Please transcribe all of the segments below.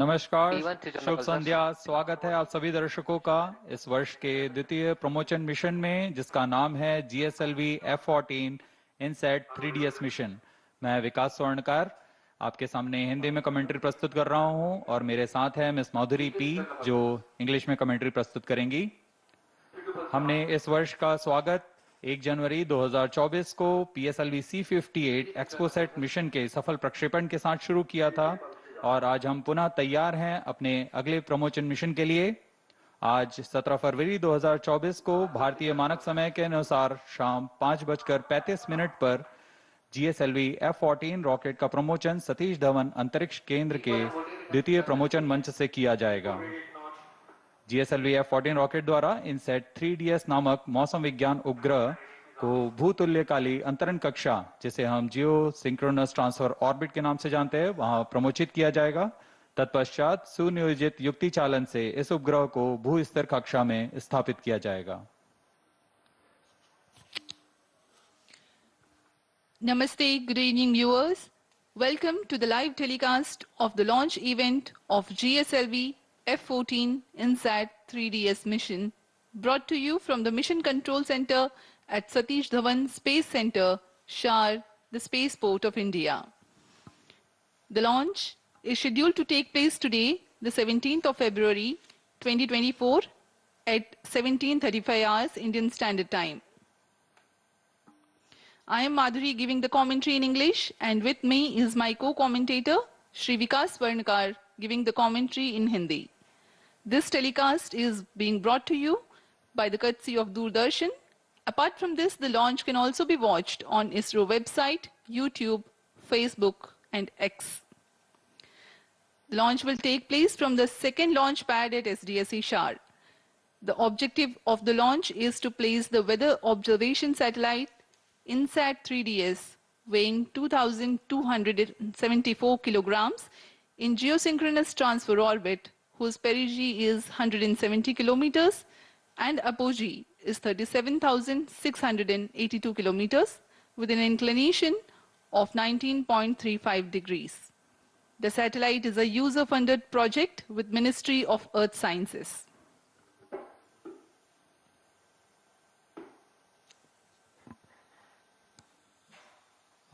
नमस्कार, शुभ संध्या। स्वागत है आप सभी दर्शकों का इस वर्ष के द्वितीय प्रमोशन मिशन में, जिसका नाम है GSLV-F14 INSAT 3DS मिशन। मैं विकास स्वर्णकार आपके सामने हिंदी में कमेंट्री प्रस्तुत कर रहा हूं और मेरे साथ है मिस माधुरी पी, जो इंग्लिश में कमेंट्री प्रस्तुत करेंगी। हमने इस वर्ष का स्वागत 1 जनवरी 2024 को PSLV C58 एक्सपोसेट मिशन के सफल प्रक्षेपण के साथ शुरू किया था और आज हम पुनः तैयार हैं अपने अगले प्रमोशन मिशन के लिए। आज 17 फरवरी 2024 को भारतीय मानक समय के अनुसार शाम 5:35 पर GSLV-F14 रॉकेट का प्रमोशन सतीश धवन अंतरिक्ष केंद्र के द्वितीय प्रमोशन मंच से किया जाएगा। GSLV-F14 रॉकेट द्वारा INSAT-3DS नामक मौसम विज्ञान उपग्रह को भूतुल्यकाली अंतरण कक्षा, जिसे हम जियो सिंक्रोनस ट्रांसफर ऑर्बिट के नाम से जानते हैं, वहां प्रमोचित किया जाएगा। तत्पश्चात सुनियोजित युक्ति चालन से इस उपग्रह को भू स्तर कक्षा में स्थापित किया जाएगा। Namaste, good evening viewers. Welcome to the live telecast of the launch event of GSLV-F14 INSAT-3DS mission, brought to you from the Mission Control Center at Satish Dhawan Space Center, SHAR, the spaceport of India. The launch is scheduled to take place today, the 17th of February 2024 at 17:35 hours Indian Standard Time. I am Madhuri giving the commentary in English, and with me is my co-commentator, Shri Vikas Varnakar, giving the commentary in Hindi. This telecast is being brought to you by the courtesy of Doordarshan. Apart from this, the launch can also be watched on ISRO website, YouTube, Facebook, and X. The launch will take place from the second launch pad at SDSC SHAR. The objective of the launch is to place the weather observation satellite INSAT-3DS, weighing 2,274 kilograms, in geosynchronous transfer orbit, whose perigee is 170 kilometers and apogee is 37,682 kilometers, with an inclination of 19.35 degrees. The satellite is a user-funded project with Ministry of Earth Sciences.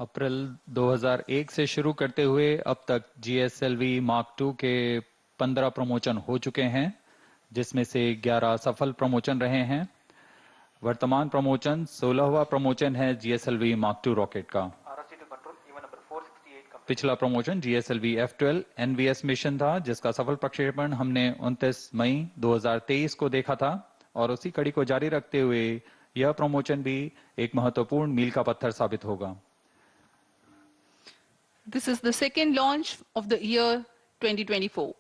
अप्रैल 2001 से शुरू करते हुए अब तक GSLV Mark II के 15 promotion हो चुके हैं, जिसमें से 11 सफल प्रमोशन रहे हैं। वर्तमान प्रमोशन 16वां प्रमोशन है GSLV Mark II रॉकेट का। पिछला प्रमोशन GSLV-F12 NVS मिशन था, जिसका सफल प्रक्षेपण हमने 29 मई 2023 को देखा था और उसी कड़ी को जारी रखते हुए यह प्रमोशन भी एक महत्वपूर्ण मील का पत्थर साबित होगा। This is the second launch of the year 2024.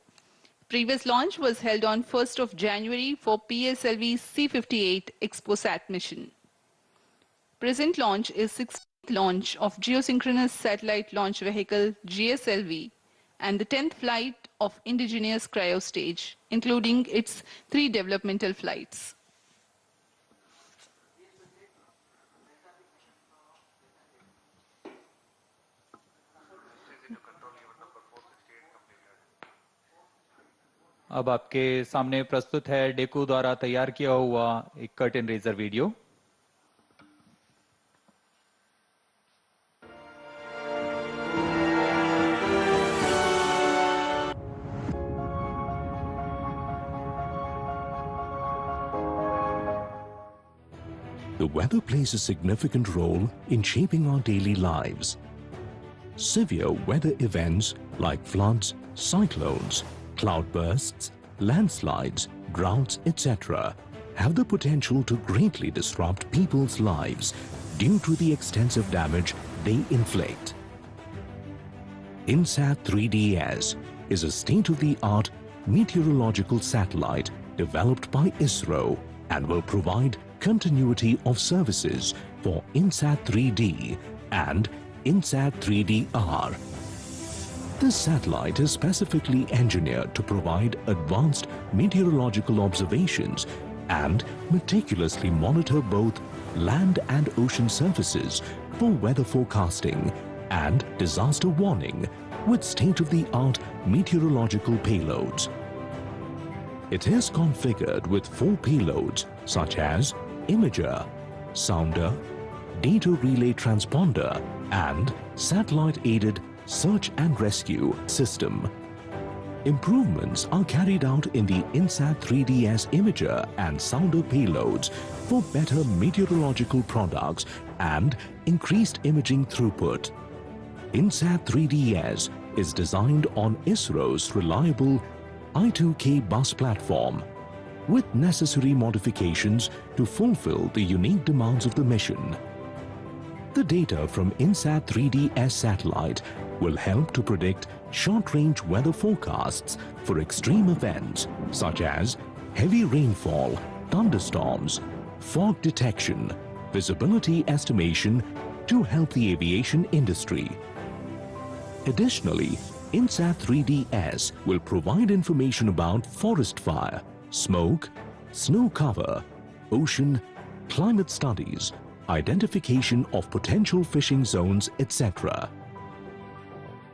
Previous launch was held on 1st of January for PSLV C58 ExpoSat mission. Present launch is 6th launch of geosynchronous satellite launch vehicle GSLV and the 10th flight of indigenous cryostage, including its 3 developmental flights. अब आपके सामने प्रस्तुत है डेकू द्वारा तैयार किया हुआ एक curtain raiser video. The weather plays a significant role in shaping our daily lives. Severe weather events like floods, cyclones, cloudbursts, landslides, droughts, etc. have the potential to greatly disrupt people's lives due to the extensive damage they inflict. INSAT-3DS is a state-of-the-art meteorological satellite developed by ISRO and will provide continuity of services for INSAT-3D and INSAT-3DR. This satellite is specifically engineered to provide advanced meteorological observations and meticulously monitor both land and ocean surfaces for weather forecasting and disaster warning with state-of-the-art meteorological payloads. It is configured with 4 payloads such as imager, sounder, data relay transponder and satellite-aided search and rescue system. Improvements are carried out in the INSAT-3DS imager and sounder payloads for better meteorological products and increased imaging throughput. INSAT-3DS is designed on ISRO's reliable I2K bus platform with necessary modifications to fulfill the unique demands of the mission. The data from INSAT-3DS satellite will help to predict short-range weather forecasts for extreme events such as heavy rainfall, thunderstorms, fog detection, visibility estimation to help the aviation industry. Additionally, INSAT-3DS will provide information about forest fire, smoke, snow cover, ocean, climate studies, identification of potential fishing zones, etc.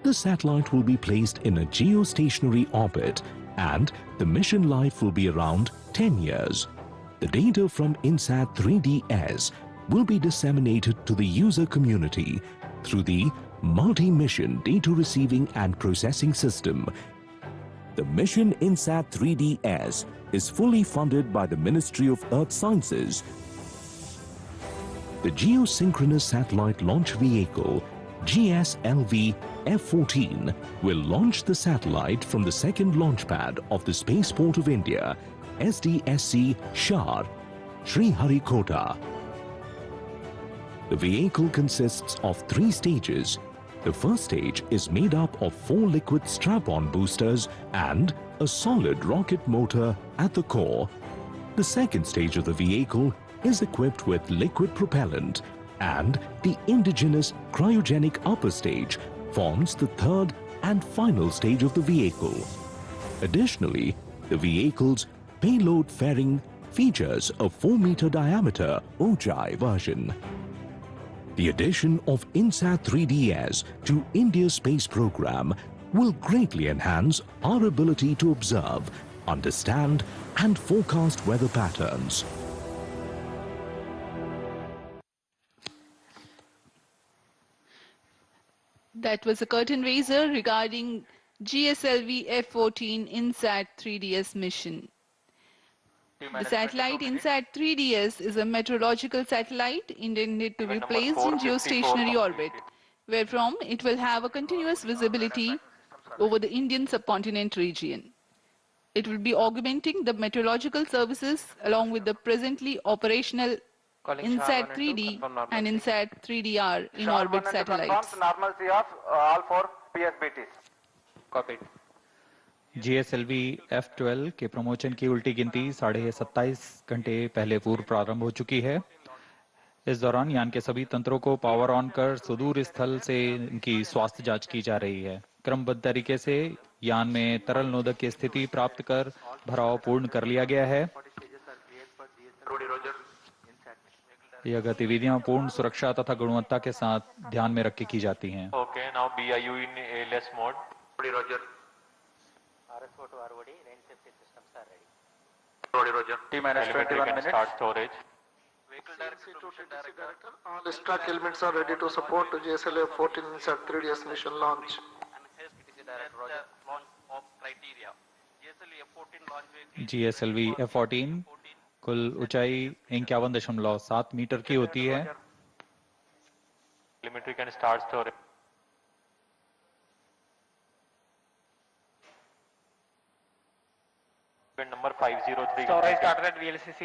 The satellite will be placed in a geostationary orbit and the mission life will be around 10 years. The data from INSAT-3DS will be disseminated to the user community through the Multi-Mission Data Receiving and Processing System. The mission INSAT-3DS is fully funded by the Ministry of Earth Sciences. The Geosynchronous Satellite Launch Vehicle GSLV-F14 will launch the satellite from the second launch pad of the Spaceport of India, SDSC SHAR, Sriharikota. The vehicle consists of 3 stages. The first stage is made up of 4 liquid strap-on boosters and a solid rocket motor at the core. The second stage of the vehicle is equipped with liquid propellant, and the indigenous cryogenic upper stage forms the third and final stage of the vehicle. Additionally, the vehicle's payload fairing features a 4-meter diameter Ojai version. The addition of INSAT-3DS to India's space program will greatly enhance our ability to observe, understand, and forecast weather patterns. That was a curtain raiser regarding GSLV-F14 INSAT-3DS mission. The satellite INSAT-3DS is a meteorological satellite intended to be placed in geostationary orbit, wherefrom it will have a continuous visibility over the Indian subcontinent region. It will be augmenting the meteorological services along with the presently operational INSAT-3D and INSAT-3DR in orbit satellites. Normalcy of all 4 PSBTs. Copied. GSLV-F12 के promotion की उल्टी गिनती 27.5 घंटे पहले पूर्व प्रारंभ हो चुकी है। इस दौरान यान के सभी तंत्रों को पावर ऑन कर सुदूर स्थल से इनकी स्वास्थ्य जांच की जा रही है। क्रमबद्ध तरीके से यान में तरल नोदक की स्थिति प्राप्त कर भराव पूर्ण कर लिया गया है। यह गतिविधियां पूर्ण सुरक्षा तथा गुणवत्ता के साथ ध्यान में रख के की जाती हैं। Okay, now BIU in ALS mode. Roger. RSO to ROD, range safety systems are ready. Roger. Telemetry can start storage. Vehicle director, all stack elements are ready to support GSLV-F14 INSAT-3DS mission launch. GSLV-F14 कुल ऊंचाई 51.7 metre की होती है। Telemetry can start storage. Pin number 503. Storage started at VLCC.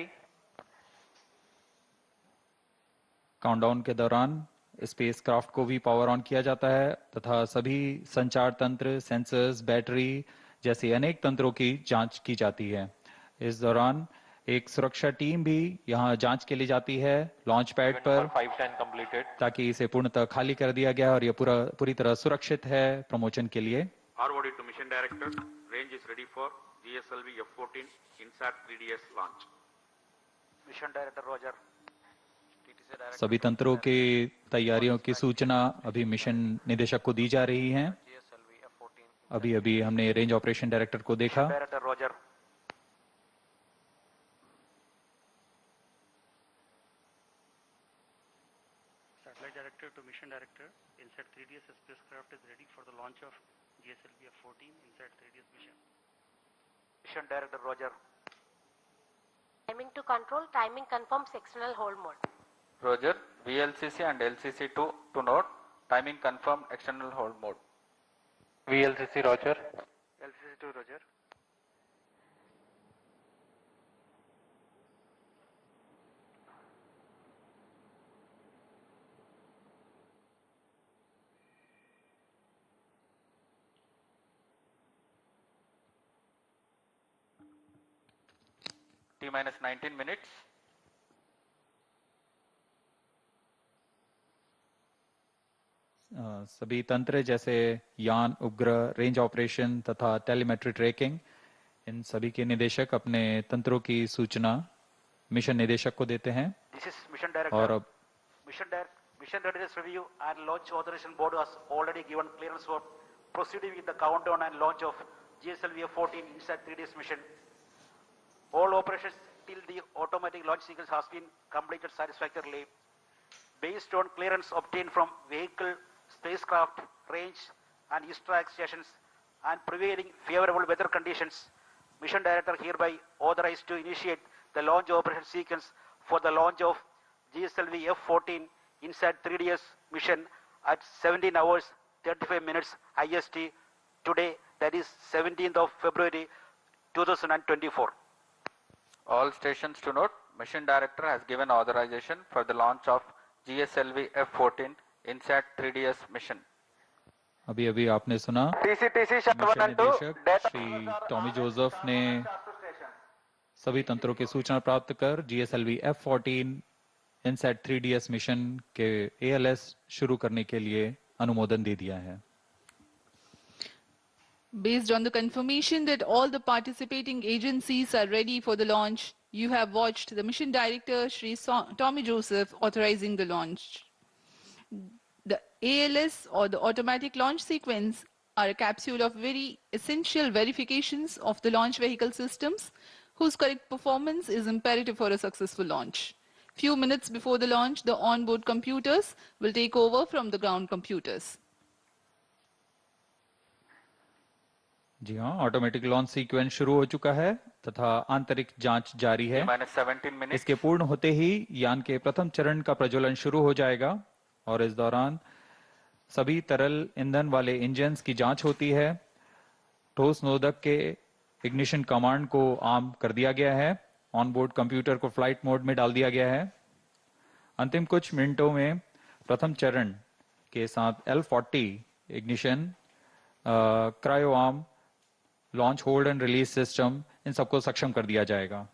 Countdown के दौरान spacecraft को भी power on किया जाता है तथा सभी संचार तंत्र, सेंसर्स, बैटरी जैसे अनेक तंत्रों की जांच की जाती है। इस दौरान एक सुरक्षा टीम भी यहां जांच के लिए जाती है लॉन्च पैड पर, ताकि इसे पूर्णतः खाली कर दिया गया और यह पूरी तरह सुरक्षित है प्रमोशन के लिए। ROD to mission director, range is ready for GSLV-F14 INSAT-3DS launch. Mission director Roger. सभी तंत्रों की तैयारियों की सूचना अभी मिशन निदेशक को दी जा रही है। GSLV अभी अभी हमने रेंज ऑपरेशन डायरेक्टर को देखा. Director Roger. Satellite Director to Mission Director, INSAT-3DS spacecraft is ready for the launch of GSLV-F14 INSAT-3DS mission. Mission Director Roger. Timing to control, timing confirms external hold mode. Roger, VLCC and LCC2 to note, timing confirm external hold mode. VLCC Roger. LCC2 Roger. T minus 19 minutes. सभी तंत्र जैसे यान, उपग्रह, range operation तथा telemetry tracking, इन सभी के निदेशक अपने तंत्रों की सूचना मिशन निदेशक को देते हैं. This is Mission Director. और अब Mission Readiness Review and Launch Authorization Board has already given clearance for proceeding with the countdown and launch of GSLV-F14 INSAT-3DS mission. All operations till the automatic launch sequence has been completed satisfactorily. Based on clearance obtained from vehicle, spacecraft, range and extract stations and prevailing favorable weather conditions, Mission Director hereby authorized to initiate the launch operation sequence for the launch of GSLV-F14 INSAT-3DS mission at 17 hours 35 minutes IST today, that is 17th of February 2024. All stations to note, Mission Director has given authorization for the launch of GSLV-F14 INSAT-3DS mission. अभी अभी आपने सुना mission निदेशक Shri Tommy Joseph ने सभी तंत्रों की सूचना प्राप्त कर GSLV F14 INSAT-3DS मिशन के ALS शुरू करने के लिए अनुमोदन दे दिया है. Based on the confirmation that all the participating agencies are ready for the launch, you have watched the Mission Director, Shri Tommy Joseph, authorizing the launch. The ALS or the automatic launch sequence are a capsule of very essential verifications of the launch vehicle systems whose correct performance is imperative for a successful launch. Few minutes before the launch, the onboard computers will take over from the ground computers. जी हाँ, automatic launch sequence शुरू हो चुका है तथा आंतरिक जांच जारी है. इसके पूर्ण होते ही यान के प्रथम चरण का प्रज्वलन शुरू हो जाएगा और इस दौरान सभी तरल ईंधन वाले इंजन्स की जांच होती है. ठोस नोदक के इग्निशन कमांड को आर्म कर दिया गया है. ऑन बोर्ड कंप्यूटर को फ्लाइट मोड में डाल दिया गया है. अंतिम कुछ मिनटों में प्रथम चरण के साथ L40 ignition, cryo arm, launch hold and release system, इन सबको सक्षम कर दिया जाएगा.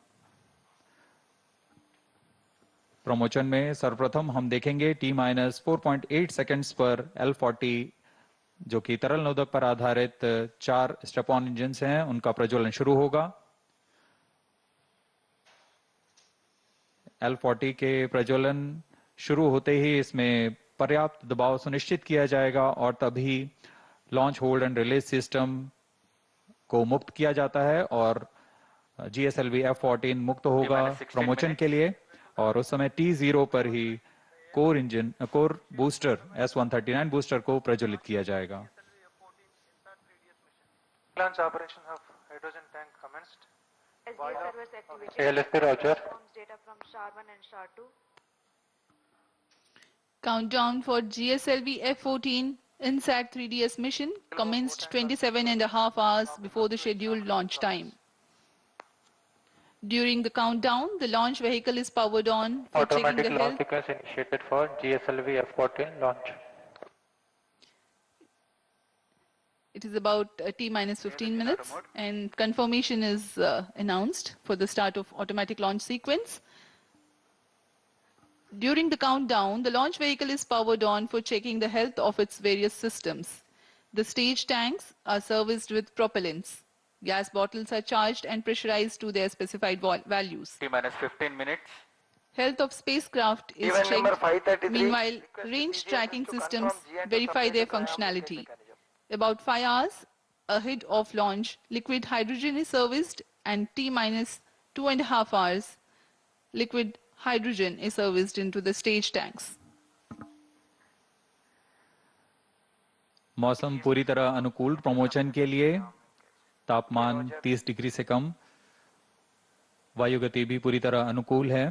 प्रमोशन में सर्वप्रथम हम देखेंगे T-4.8 सेकंड्स पर L40 जो कि तरल नोदक पर आधारित 4 स्टेप ऑन इंजन हैं, उनका प्रज्वलन शुरू होगा. L40 के प्रज्वलन शुरू होते ही इसमें पर्याप्त दबाव सुनिश्चित किया जाएगा और तभी launch hold and release system को मुक्त किया जाता है और GSLV F14 मुक्त होगा प्रमोशन के लिए. और उस समय T0 पर ही कोर बूस्टर S139 बूस्टर को प्रज्वलित किया जाएगा. Launch operation of hydrogen tank commenced. SDSC servers activated. ALSP Roger. Data from SHAR1 and SHAR2. Countdown for GSLV F14 INSAT-3DS mission commenced 27.5 hours before the scheduled launch time. During the countdown, the launch vehicle is powered on for checking Automatic the launch health. sequence initiated for GSLV F14 launch. It is about T-15 minutes and confirmation is announced for the start of automatic launch sequence. During the countdown, the launch vehicle is powered on for checking the health of its various systems. The stage tanks are serviced with propellants. Gas bottles are charged and pressurized to their specified values. T-15 minutes. Health of spacecraft is checked. Meanwhile, range tracking systems verify their functionality. About 5 hours, ahead of launch, liquid hydrogen is serviced, and T minus 2.5 hours, liquid hydrogen is serviced into the stage tanks. मौसम पूरी तरह अनुकूल promotion के लिए, तापमान 30 degree से कम, वायु गति भी पूरी तरह अनुकूल है।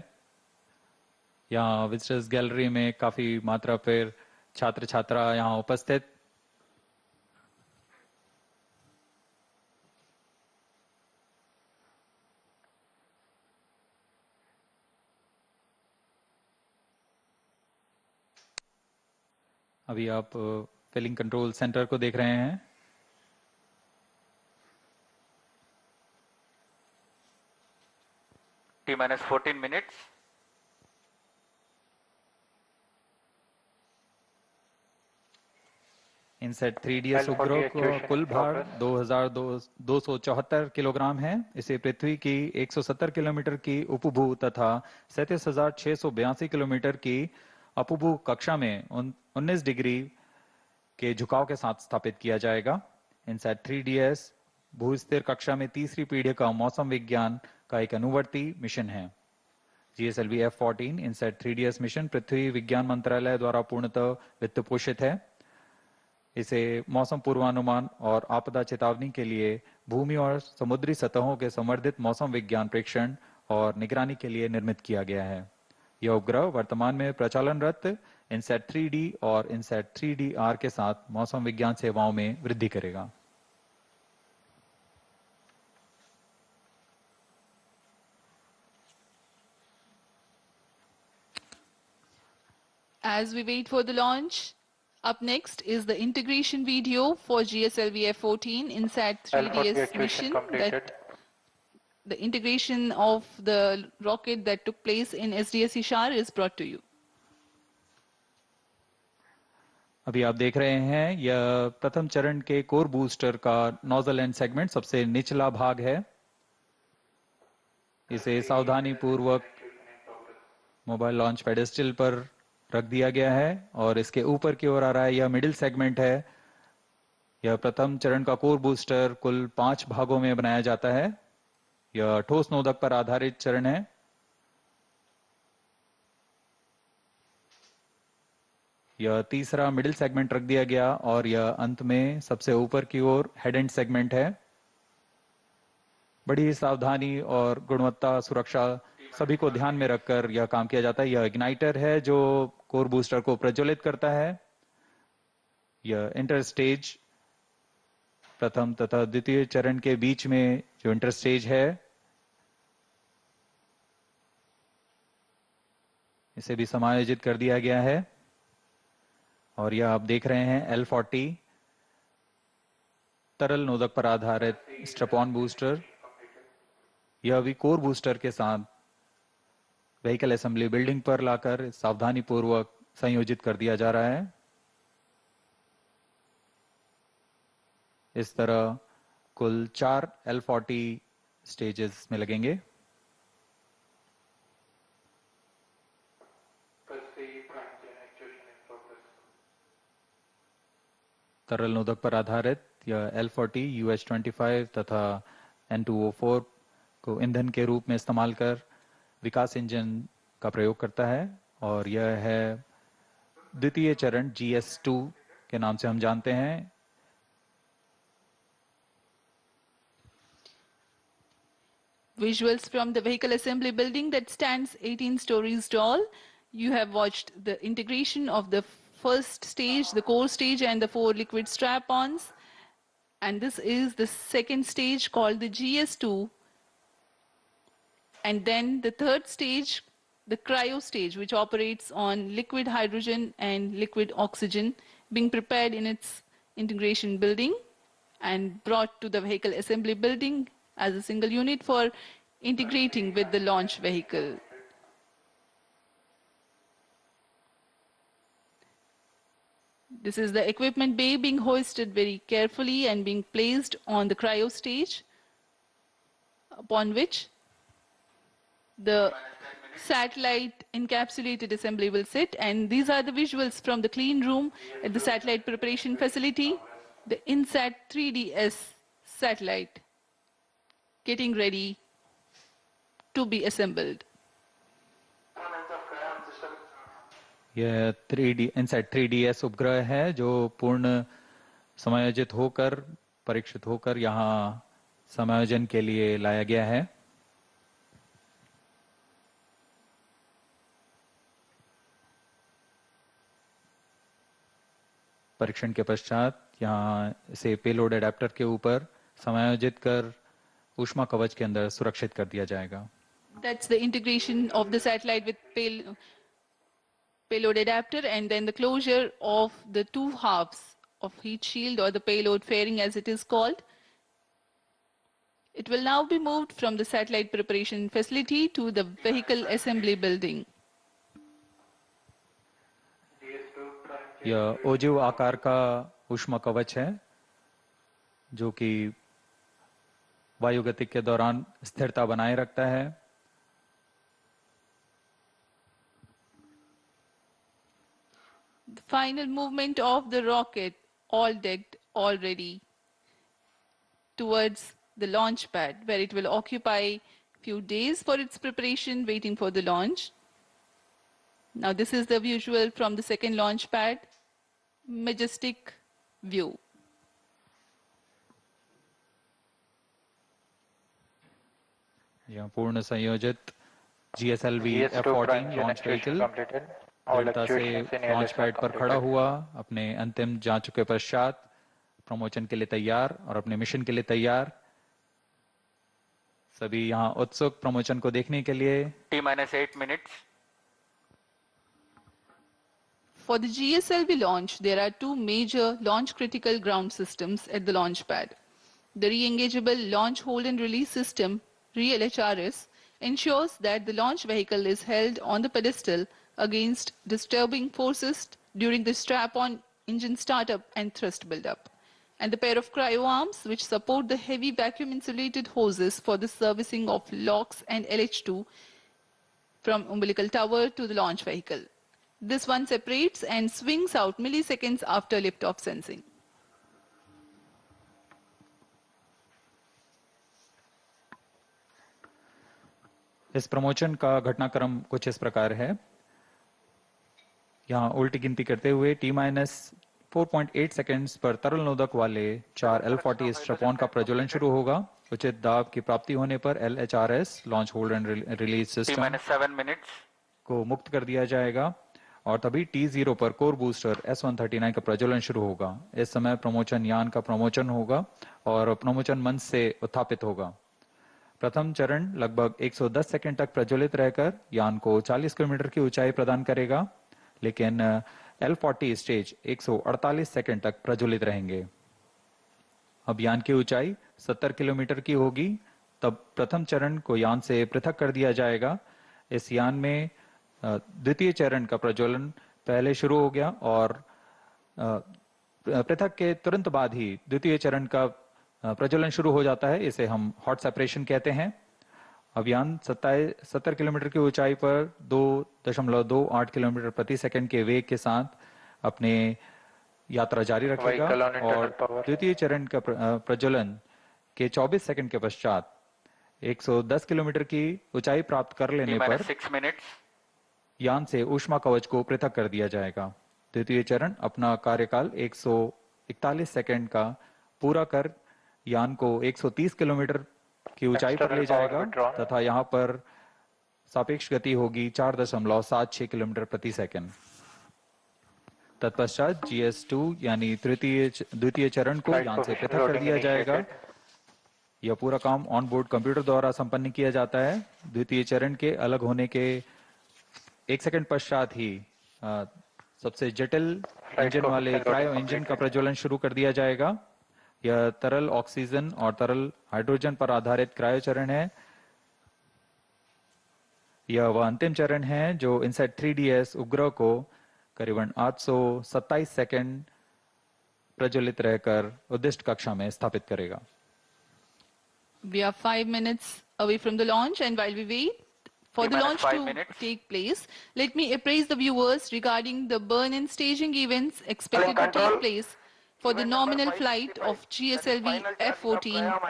यहाँ विजिटर्स गैलरी में काफी मात्रा पर छात्र छात्रा यहाँ उपस्थित। अभी आप फिलिंग कंट्रोल सेंटर को देख रहे हैं। T minus 14 minutes. INSAT 3DS उपग्रह को कुल भार 2274 किलोग्राम है। इसे पृथ्वी की 170 किलोमीटर की उपभू तथा 37,682 किलोमीटर की अपभू कक्षा में 19 डिग्री के झुकाव के साथ स्थापित किया जाएगा। इनसेट 3DS भूस्थिर कक्षा में तीसरी पीढ़ी का मौसम विज्ञान का एक अनुवर्ती मिशन है। GSLV-F14 इनसेट 3DS मिशन पृथ्वी विज्ञान मंत्रालय द्वारा पूर्णतः वित्त पोषित है। इसे मौसम पूर्वानुमान और आपदा चेतावनी के लिए भूमि और समुद्री सतहों के संवर्धित मौसम विज्ञान प्रेक्षण और निगरानी के लिए निर्मित किया गया है। यह उपग्रह वर्तमान में प्रचालनरत इनसेट 3D और इनसेट 3DR के साथ मौसम विज्ञान सेवाओं में वृद्धि करेगा। As we wait for the launch, up next is the integration video for GSLV-F14 INSAT-3DS mission. The integration of the rocket that took place in SDSC SHAR is brought to you. अभी आप देख रहे हैं यह प्रथम चरण के core booster का नोजल एंड सेगमेंट सबसे निचला भाग है। इसे सावधानी पूर्वक मोबाइल लॉन्च पेडेस्टल पर रख दिया गया है और इसके ऊपर की ओर आ रहा है। यह मिडिल सेगमेंट है। यह प्रथम चरण का कोर बूस्टर कुल 5 भागों में बनाया जाता है। यह ठोस नोदक पर आधारित चरण है। यह तीसरा मिडिल सेगमेंट रख दिया गया और यह अंत में सबसे ऊपर की ओर हेड एंड सेगमेंट है। बड़ी सावधानी और गुणवत्ता सुरक्षा सभी को ध्यान में रखकर यह काम किया जाता है। यह इग्नाइटर है जो कोर बूस्टर को प्रज्वलित करता है। यह इंटर स्टेज प्रथम तथा द्वितीय चरण के बीच में जो इंटर स्टेज है इसे भी समायोजित कर दिया गया है। और यह आप देख रहे हैं L40 तरल नोदक पर आधारित स्ट्रैप-ऑन बूस्टर। यह भी कोर बूस्टर के साथ व्हीकल असेंबली बिल्डिंग पर लाकर सावधानी पूर्वक संयोजित कर दिया जा रहा है। इस तरह कुल 4 L40 स्टेजेस में लगेंगे। तरल नोदक पर आधारित यह L40 US-25 तथा N2O4 को ईंधन के रूप में इस्तेमाल कर विकास इंजन का प्रयोग करता है और यह है द्वितीय चरण GS2 के नाम से हम जानते हैं। Visuals from the vehicle assembly building that stands 18 stories tall. You have watched the integration of the first stage, the core stage, and the 4 liquid strap-ons. And this is the second stage called the GS2. And then the third stage, the cryo stage, which operates on liquid hydrogen and liquid oxygen, being prepared in its integration building and brought to the vehicle assembly building as a single unit for integrating with the launch vehicle. This is the equipment bay being hoisted very carefully and being placed on the cryo stage, upon which the satellite encapsulated assembly will sit. And these are the visuals from the clean room at the satellite preparation facility. the INSAT-3DS satellite getting ready to be assembled. यह 3D INSAT 3DS उपग्रह है जो पूर्ण समायोजित होकर परीक्षित होकर यहाँ समायोजन के लिए लाया गया है। परीक्षण के पश्चात यहाँ इसे पेलोड एडेप्टर के ऊपर समायोजित कर ऊष्मा कवच के अंदर सुरक्षित कर दिया जाएगा। That's the integration of the satellite with payload adapter and then the closure of the two halves of heat shield or the payload fairing as it is called. It will now be moved from the satellite preparation facility to the vehicle assembly building. यह ओजिव आकार का ऊष्मा कवच है जो कि वायुगतिक के दौरान स्थिरता बनाए रखता है। The final movement of the rocket, all decked, all ready, towards the launch pad, where it will occupy few days for its preparation, waiting for the launch. Now this is the visual from the second launch pad, majestic view. यह पूर्ण संयोजित GSLV-F14 launch vehicle दृढ़ता से launch pad पर खड़ा हुआ, अपने अंतिम जांचों के पश्चात प्रमोशन के लिए तैयार और अपने मिशन के लिए तैयार। सभी यहाँ उत्सुक प्रमोशन को देखने के लिए। T-8 minutes. For the GSLV launch, there are two major launch critical ground systems at the launch pad. The re-engageable launch hold and release system, REL-HRS, ensures that the launch vehicle is held on the pedestal against disturbing forces during the strap-on engine startup and thrust buildup. And the pair of cryo arms which support the heavy vacuum insulated hoses for the servicing of LOX and LH2 from umbilical tower to the launch vehicle. This one separates and swings out milliseconds after liftoff sensing. इस promotion का घटनाक्रम कुछ इस प्रकार है। यहाँ उल्टी गिनती करते हुए T-4.8 सेकंड्स पर तरल नोदक वाले 4 L40 स्ट्रैप-ऑन का प्रज्वलन शुरू होगा। उचित दाब की प्राप्ति होने पर LHRS launch hold and release system T-7 minutes. को मुक्त कर दिया जाएगा और तभी T0 पर कोर बूस्टर S139 का प्रज्वलन शुरू होगा। इस समय प्रमोशन यान का प्रमोशन होगा और प्रमोशन मंच से उत्थापित होगा। प्रथम चरण लगभग 110 सेकंड तक प्रज्वलित रहकर यान को 40 किलोमीटर की ऊंचाई प्रदान करेगा, लेकिन L40 स्टेज 148 सेकंड तक प्रज्वलित रहेंगे। अब यान की ऊंचाई 70 किलोमीटर की होगी, तब प्रथम चरण को यान से पृथक कर दिया जाएगा। इस यान में द्वितीय चरण का प्रज्वलन पहले शुरू हो गया और पृथक के तुरंत बाद ही द्वितीय चरण का प्रज्वलन शुरू हो जाता है। इसे हम हॉट सेपरेशन कहते हैं। अब यान 70 किलोमीटर की ऊंचाई पर 2.28 किलोमीटर प्रति सेकंड के वेग के साथ अपने यात्रा जारी रखेगा और द्वितीय चरण का प्रज्वलन के 24 सेकंड के पश्चात 110 किलोमीटर की ऊंचाई प्राप्त कर लेने पर यान से ऊष्मा कवच को पृथक कर दिया जाएगा। द्वितीय चरण अपना कार्यकाल 141 सेकंड का पूरा कर यान को 130 किलोमीटर की ऊंचाई पर ले जाएगा तथा यहाँ पर सापेक्ष गति होगी 4.76 किलोमीटर प्रति सेकंड। तत्पश्चात GS2 यानी द्वितीय चरण को यान से पृथक कर दिया जाएगा। यह पूरा काम ऑन बोर्ड कंप्यूटर द्वारा संपन्न किया जाता है। द्वितीय चरण के अलग होने के 1 सेकंड पश्चात ही सबसे जटिल इंजन वाले क्रायो इंजन का प्रज्वलन शुरू कर दिया जाएगा। यह तरल ऑक्सीजन और तरल हाइड्रोजन पर आधारित क्रायो चरण है। यह वह अंतिम चरण है जो INSAT-3DS उपग्रह को करीबन 827 सेकंड प्रज्वलित रहकर उद्दिष्ट कक्षा में स्थापित करेगा। We are 5 minutes away from the launch, and while we wait for the launch to take place, let me appraise the viewers regarding the burn-in staging events expected to take place for the nominal flight of GSLV-F14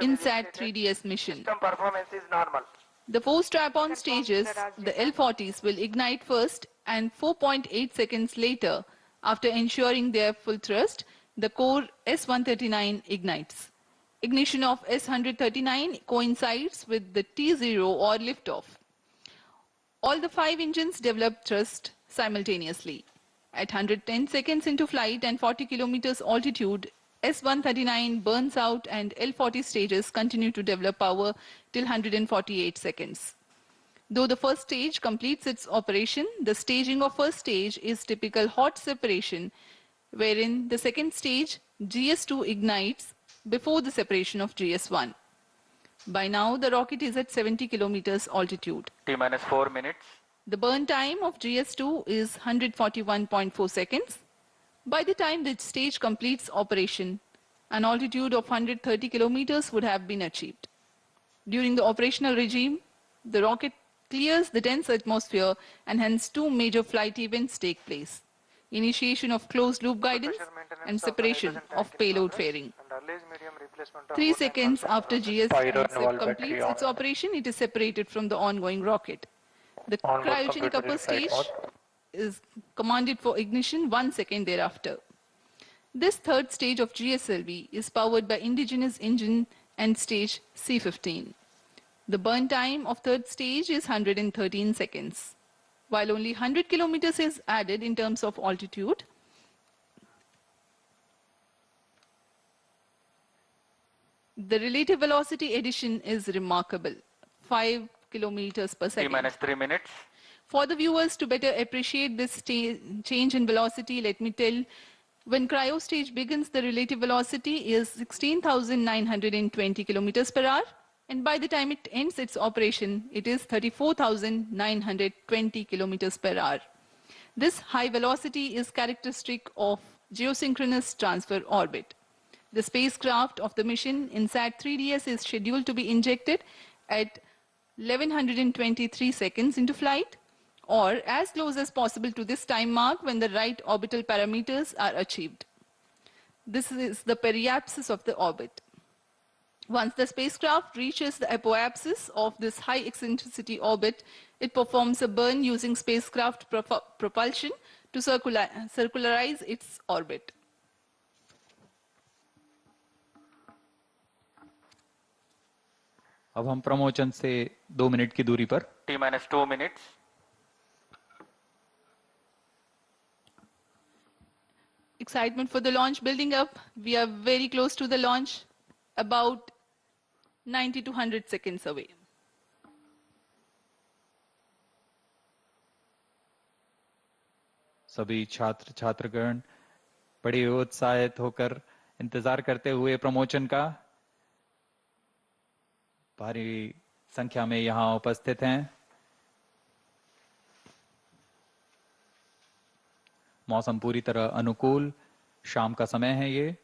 INSAT-3DS mission. System performance is normal. The 4 strap-on stages, the L40s, will ignite first, and 4.8 seconds later, after ensuring their full thrust, the core S139 ignites. Ignition of S139 coincides with the T0 or liftoff. All the 5 engines develop thrust simultaneously. At 110 seconds into flight and 40 kilometers altitude, S139 burns out and L40 stages continue to develop power till 148 seconds. Though the first stage completes its operation, the staging of first stage is typical hot separation, wherein the second stage, GS2, ignites before the separation of GS1. By now, the rocket is at 70 kilometers altitude. T-minus 4 minutes. The burn time of GS2 is 141.4 seconds. By the time the stage completes operation, an altitude of 130 kilometers would have been achieved. During the operational regime, the rocket clears the dense atmosphere and hence 2 major flight events take place: initiation of closed-loop guidance and separation of payload fairing. 3 seconds after GS completes its operation, it is separated from the ongoing rocket. The cryogenic upper stage is commanded for ignition 1 second thereafter. This third stage of GSLV is powered by indigenous engine and stage C15. The burn time of third stage is 113 seconds. While only 100 kilometers is added in terms of altitude, the relative velocity addition is remarkable, 5 kilometers per second. T-minus 3 minutes. For the viewers to better appreciate this change in velocity, let me tell, when cryo stage begins, the relative velocity is 16,920 kilometers per hour, and by the time it ends its operation, it is 34,920 kilometers per hour. This high velocity is characteristic of geosynchronous transfer orbit. The spacecraft of the mission INSAT-3DS is scheduled to be injected at 1123 seconds into flight, or as close as possible to this time mark when the right orbital parameters are achieved. This is the periapsis of the orbit. Once the spacecraft reaches the apoapsis of this high eccentricity orbit, it performs a burn using spacecraft propulsion to circularize its orbit. अब हम प्रमोचन से 2 minute की दूरी पर T-minus 2 minutes. Excitement for the launch building up. We are very close to the launch, about 90 to 100 seconds away. सभी छात्र छात्रगण बड़े उत्साहित होकर इंतजार करते हुए प्रमोचन का भारी संख्या में यहां उपस्थित हैं। मौसम पूरी तरह अनुकूल, शाम का समय है ये।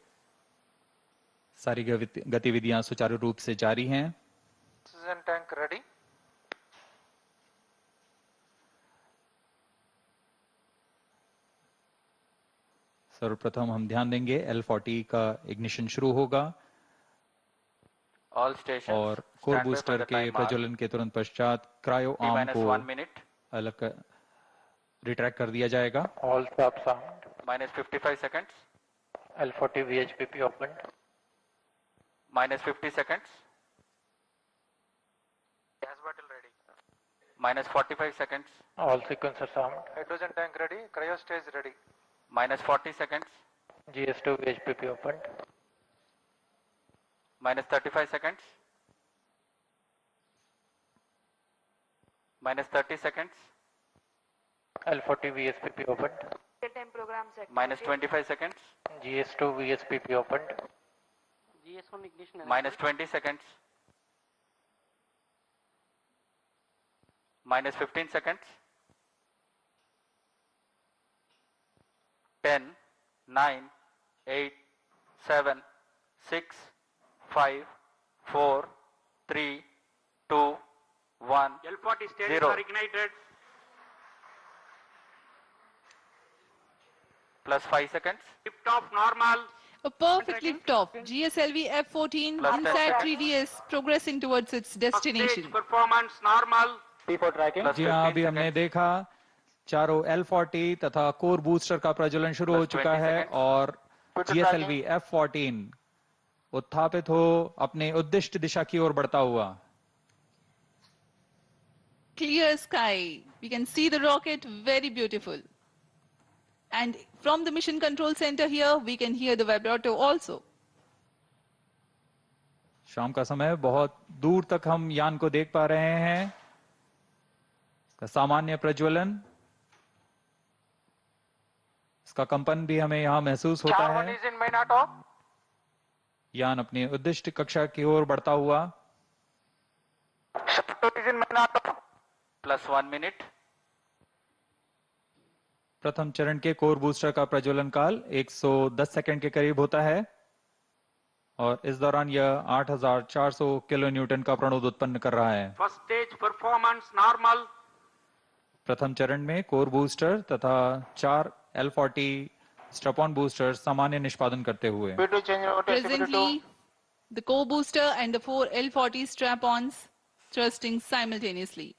सारी गतिविधियां सुचारू रूप से जारी हैं। Oxygen tank ready. सर्वप्रथम हम ध्यान देंगे L40 का इग्निशन शुरू होगा All stations और core stand by for booster the के time mark. प्रज्वलन के तुरंत पश्चात क्रायो आर्म T-minus को 1 minute. अलग रिट्रैक्ट कर दिया जाएगा। All stop sound. Minus 55 seconds. L40 VHPP opened. Minus 50 seconds. Gas bottle ready. Minus 45 seconds. All sequences sound. Hydrogen tank ready. Cryo stage ready. Minus 40 seconds. GS2 VHPP opened. Minus 35 seconds. Minus 30 seconds. L40 VSPP opened. Minus 25 seconds. GS2 VSPP opened. GS1 ignition. Minus 20 seconds. Minus 15 seconds. 10, 9, 8, 7, 6, 5, 4, 3, 2, 1, L40 stages 0. are ignited. Plus 5 seconds. Lift off normal. A perfect lift-off. GSLV-F14 Plus 10 INSAT-3DS progressing towards its First destination. stage performance normal. P4 tracking. Plus जी हाँ, 15 अभी हमने seconds. देखा चारों L40 तथा core booster का प्रज्वलन शुरू हो Plus चुका 20 है seconds. और GSLV F14 उत्थापित हो अपने उद्दिष्ट दिशा की ओर बढ़ता हुआ. Clear sky. We can see the rocket, very beautiful. And from the mission control center here, we can hear the vibrato also. शाम का समय बहुत दूर तक हम यान को देख पा रहे हैं. इसका सामान्य प्रज्वलन, इसका कंपन भी हमें यहां महसूस होता है. is in main auto. यान अपनी उद्दिष्ट कक्षा की ओर बढ़ता हुआ. is in main auto. Plus 1 minute. प्रथम चरण के कोर बूस्टर का प्रज्वलन काल 110 सेकंड के करीब होता है और इस दौरान यह 8400 किलो न्यूटन का प्रणोद उत्पन्न कर रहा है. First stage performance normal. प्रथम चरण में कोर बूस्टर तथा 4 L40 स्ट्रैप-ऑन बूस्टर सामान्य निष्पादन करते हुए. Presently, the core booster and the 4 L40 strap-ons thrusting simultaneously.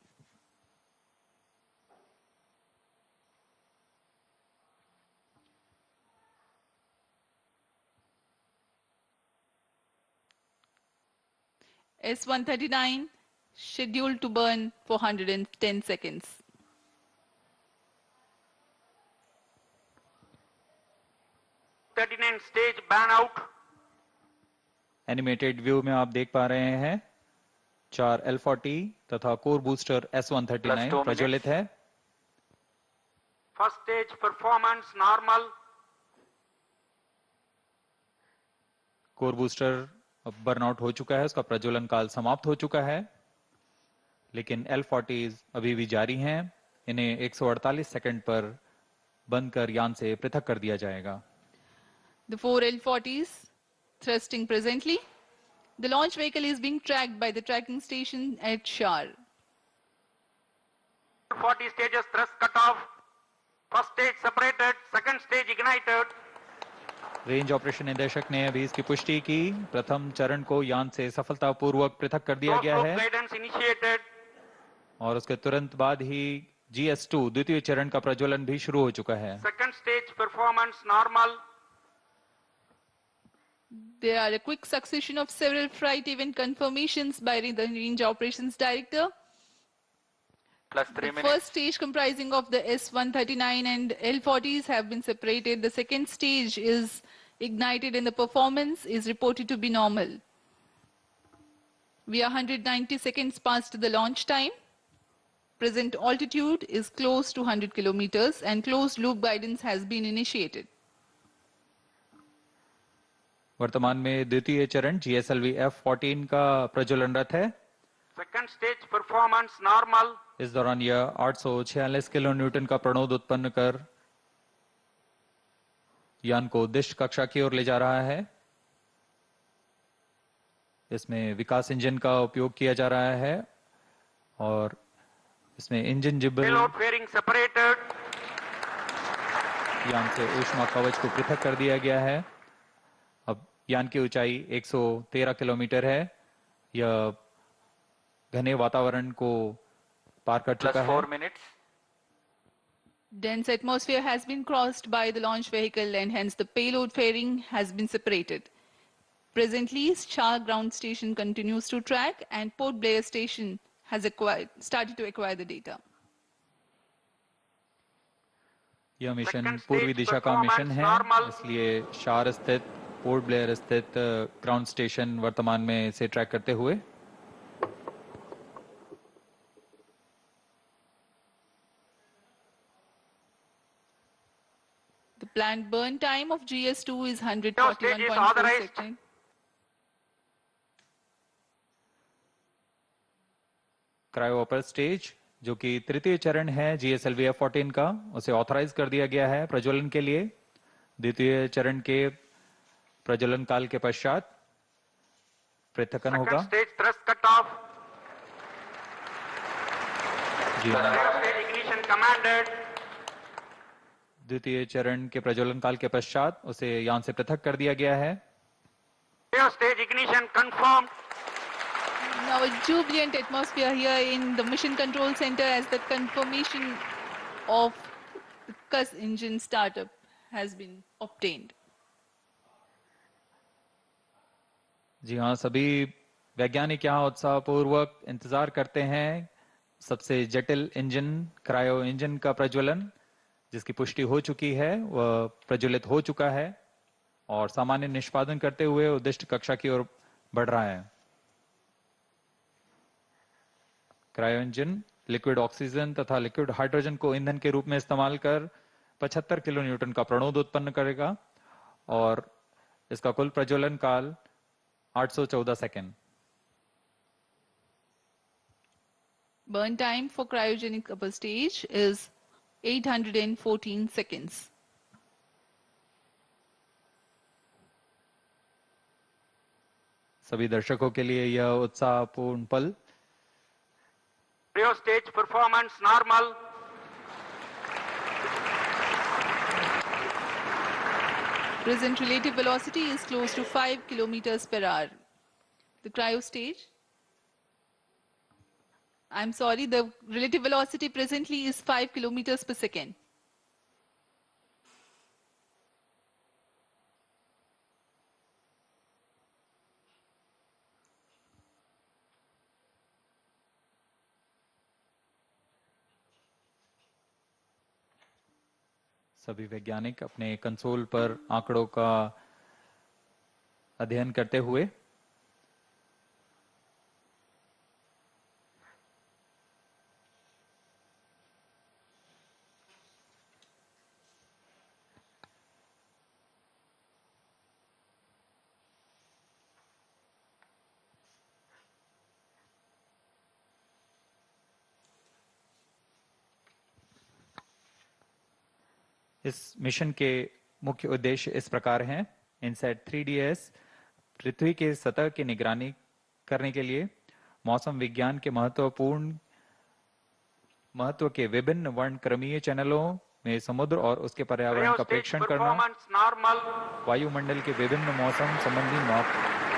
S139 scheduled to burn for 110 seconds. S39 stage ban out. Animated view में आप देख पा रहे हैं 4 L40 तथा कोर बूस्टर S139 प्रज्वलित है. First stage performance normal. Core booster अब बर्नआउट हो चुका है, उसका प्रज्वलन काल समाप्त हो चुका है, लेकिन L40 अभी भी जारी हैं. इन्हें 148 सेकंड पर बंद कर यान से पृथक कर दिया जाएगा. The 4 L40s thrusting presently. The launch vehicle is being tracked by the tracking station at SHAR. 40 stages thrust cut off. First stage separated, second stage ignited. Range operation निदेशक ने अभी इसकी पुष्टि की. प्रथम चरण को यान से सफलतापूर्वक पृथक कर दिया गया है Guidance initiated. और उसके तुरंत बाद ही GS2 द्वितीय चरण का प्रज्वलन भी शुरू हो चुका है. Second stage performance normal. There are a quick succession of several flight event confirmations by the Range Operations Director. Plus 3 The minutes. first stage comprising of the S139 and L40s have been separated. The second stage is ignited and the performance is reported to be normal. We are 190 seconds past the launch time. Present altitude is close to 100 kilometers and closed loop guidance has been initiated. वर्तमान में द्वितीय चरण GSLV F14 का प्रज्वलनरत है. Second stage performance normal. इस दौरान यह 846 kilo Newton का प्रणोद उत्पन्न कर यान को उद्दिष्ट कक्षा की ओर ले जा रहा है. इसमें विकास इंजन का उपयोग किया जा रहा है और इसमें इंजन जिबल Payload fairing separated. यान से ऊष्मा कवच को पृथक कर दिया गया है. अब यान की ऊंचाई 113 किलोमीटर है. यह घने वातावरण को पार कर चुका Plus है. 4 minutes. Dense atmosphere has been crossed by the launch vehicle and hence the payload fairing has been separated. Presently, SHAR ground station continues to track and Port Blair station has started to acquire the data. यह mission पूर्वी दिशा का mission है, इसलिए शार स्थित port Blair स्थित ground station वर्तमान में इसे ट्रैक करते हुए The planned burn time of GS2 is Stage is 141.4 authorized. seconds. Cryo upper stage जो कि तृतीय चरण है GSLV F14 का, उसे ऑथराइज कर दिया गया है प्रज्वलन के लिए. द्वितीय चरण के प्रज्वलन काल के पश्चात पृथक्कन होगा. Second stage thrust cut off. जी हाँ. Third stage ignition commanded. द्वितीय चरण के प्रज्वलन काल के पश्चात उसे यान से पृथक कर दिया गया है। Stage ignition confirmed. Now a jubilant atmosphere here in the Mission Control Center as the confirmation of the CUS engine startup has been obtained. जी हाँ, सभी वैज्ञानिक यहाँ उत्साहपूर्वक इंतजार करते हैं सबसे जटिल इंजन क्रायो इंजन का प्रज्वलन, जिसकी पुष्टि हो चुकी है, वह प्रज्वलित हो चुका है और सामान्य निष्पादन करते हुए उद्दिष्ट कक्षा की ओर बढ़ रहा है। क्रायो इंजन लिक्विड ऑक्सीजन तथा लिक्विड हाइड्रोजन को ईंधन के रूप में इस्तेमाल कर 75 किलो न्यूटन का प्रणोद उत्पन्न करेगा और इसका कुल प्रज्वलन काल 814 second. Burn time for cryogenic upper stage is 814 seconds. सभी दर्शकों के लिए यह उत्साहपूर्ण पल। Cryo stage performance normal. Present relative velocity is close to 5 kilometers per hour. The cryo stage, I'm sorry, the relative velocity presently is 5 kilometers per second. सभी वैज्ञानिक अपने console पर आंकड़ों का अध्ययन करते हुए इस मिशन के मुख्य उद्देश्य इस प्रकार हैं। इनसैट 3DS पृथ्वी के सतह की निगरानी करने के लिए मौसम विज्ञान के महत्व के विभिन्न वर्णक्रमीय चैनलों में समुद्र और उसके पर्यावरण का प्रेक्षण करना, वायुमंडल के विभिन्न मौसम संबंधी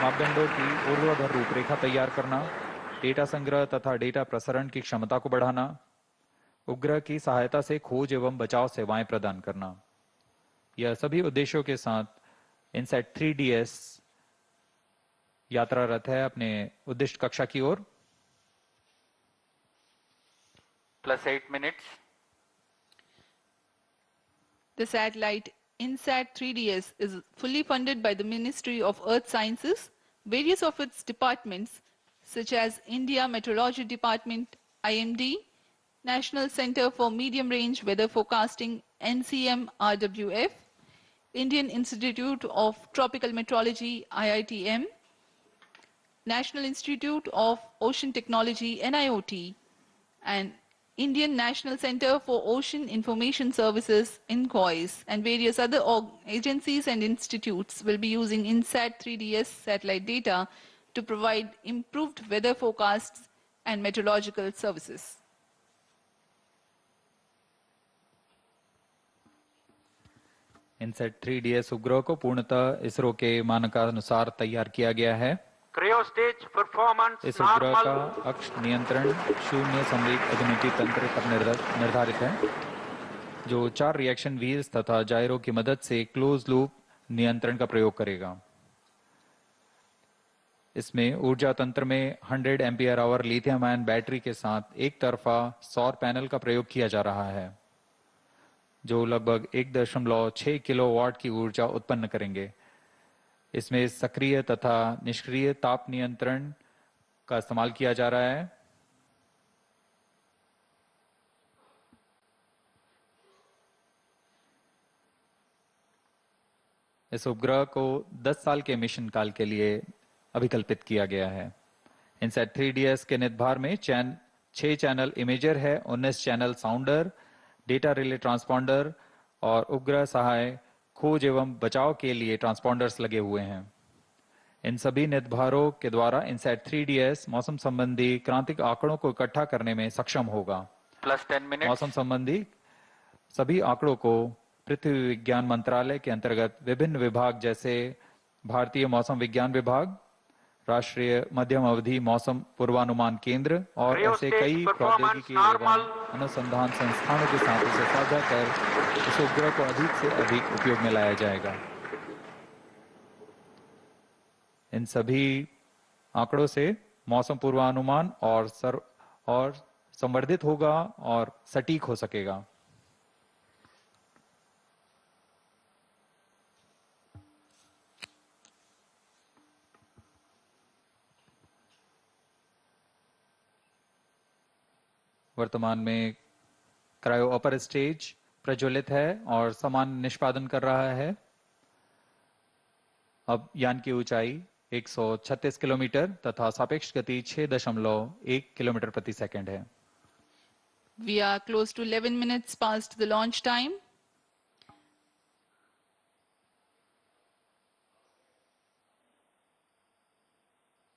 मापदंडों की ऊर्ध्वाधर रूपरेखा तैयार करना, डेटा संग्रह तथा डेटा प्रसारण की क्षमता को बढ़ाना, उपग्रह की सहायता से खोज एवं बचाव सेवाएं प्रदान करना। यह सभी उद्देश्यों के साथ इनसैट 3DS यात्रारत है अपने उद्दिष्ट कक्षा की ओर। +8 minutes. The satellite INSAT-3DS is fully funded by the Ministry of Earth Sciences. Various of its departments, such as India Meteorology Department, IMD, National Center for Medium Range Weather Forecasting, NCM-RWF, Indian Institute of Tropical Meteorology, IITM, National Institute of Ocean Technology, NIOT, and Indian National Center for Ocean Information Services, INCOIS, and various other agencies and institutes will be using INSAT-3DS satellite data to provide improved weather forecasts and meteorological services. INSAT 3DS उपग्रह को पूर्णतः इसरो के मानकानुसार तैयार किया गया है। Cryo stage performance इस उपग्रह normal. का अक्ष नियंत्रण शून्य संवेग अभिनति तंत्र पर निर्धारित है, जो 4 रिएक्शन व्हील्स तथा जायरो की मदद से क्लोज लूप नियंत्रण का प्रयोग करेगा। इसमें ऊर्जा तंत्र में 100 ampere hour lithium ion battery के साथ एक तरफा सौर पैनल का प्रयोग किया जा रहा है, जो लगभग 1.6 किलोवाट की ऊर्जा उत्पन्न करेंगे। इसमें सक्रिय तथा निष्क्रिय ताप नियंत्रण का इस्तेमाल किया जा रहा है। इस उपग्रह को 10 साल के मिशन काल के लिए अभिकल्पित किया गया है। इनसैट 3DS के निदभार में 6 चैनल इमेजर है, 19 चैनल साउंडर, डेटा रिले ट्रांसपॉन्डर और उपग्रह सहाय खोज एवं बचाव के लिए ट्रांसपॉन्डर्स लगे हुए हैं। इन सभी निदभारों के द्वारा इनसैट 3DS मौसम संबंधी क्रांतिक आंकड़ों को इकट्ठा करने में सक्षम होगा। +10 minutes. मौसम संबंधी सभी आंकड़ों को पृथ्वी विज्ञान मंत्रालय के अंतर्गत विभिन्न विभाग जैसे भारतीय मौसम विज्ञान विभाग, राष्ट्रीय मध्यम अवधि मौसम पूर्वानुमान केंद्र और ऐसे कई प्रौद्योगिकी एवं अनुसंधान संस्थानों के साथ इसे साझा कर इस उपग्रह को अधिक से अधिक उपयोग में लाया जाएगा। इन सभी आंकड़ों से मौसम पूर्वानुमान और संवर्धित होगा और सटीक हो सकेगा। वर्तमान में क्रायो अपर स्टेज प्रज्वलित है और समान निष्पादन कर रहा है। अब यान की ऊंचाई 136 किलोमीटर तथा सापेक्ष गति 6.1 किलोमीटर प्रति सेकंड है। We are close to 11 minutes past the launch time.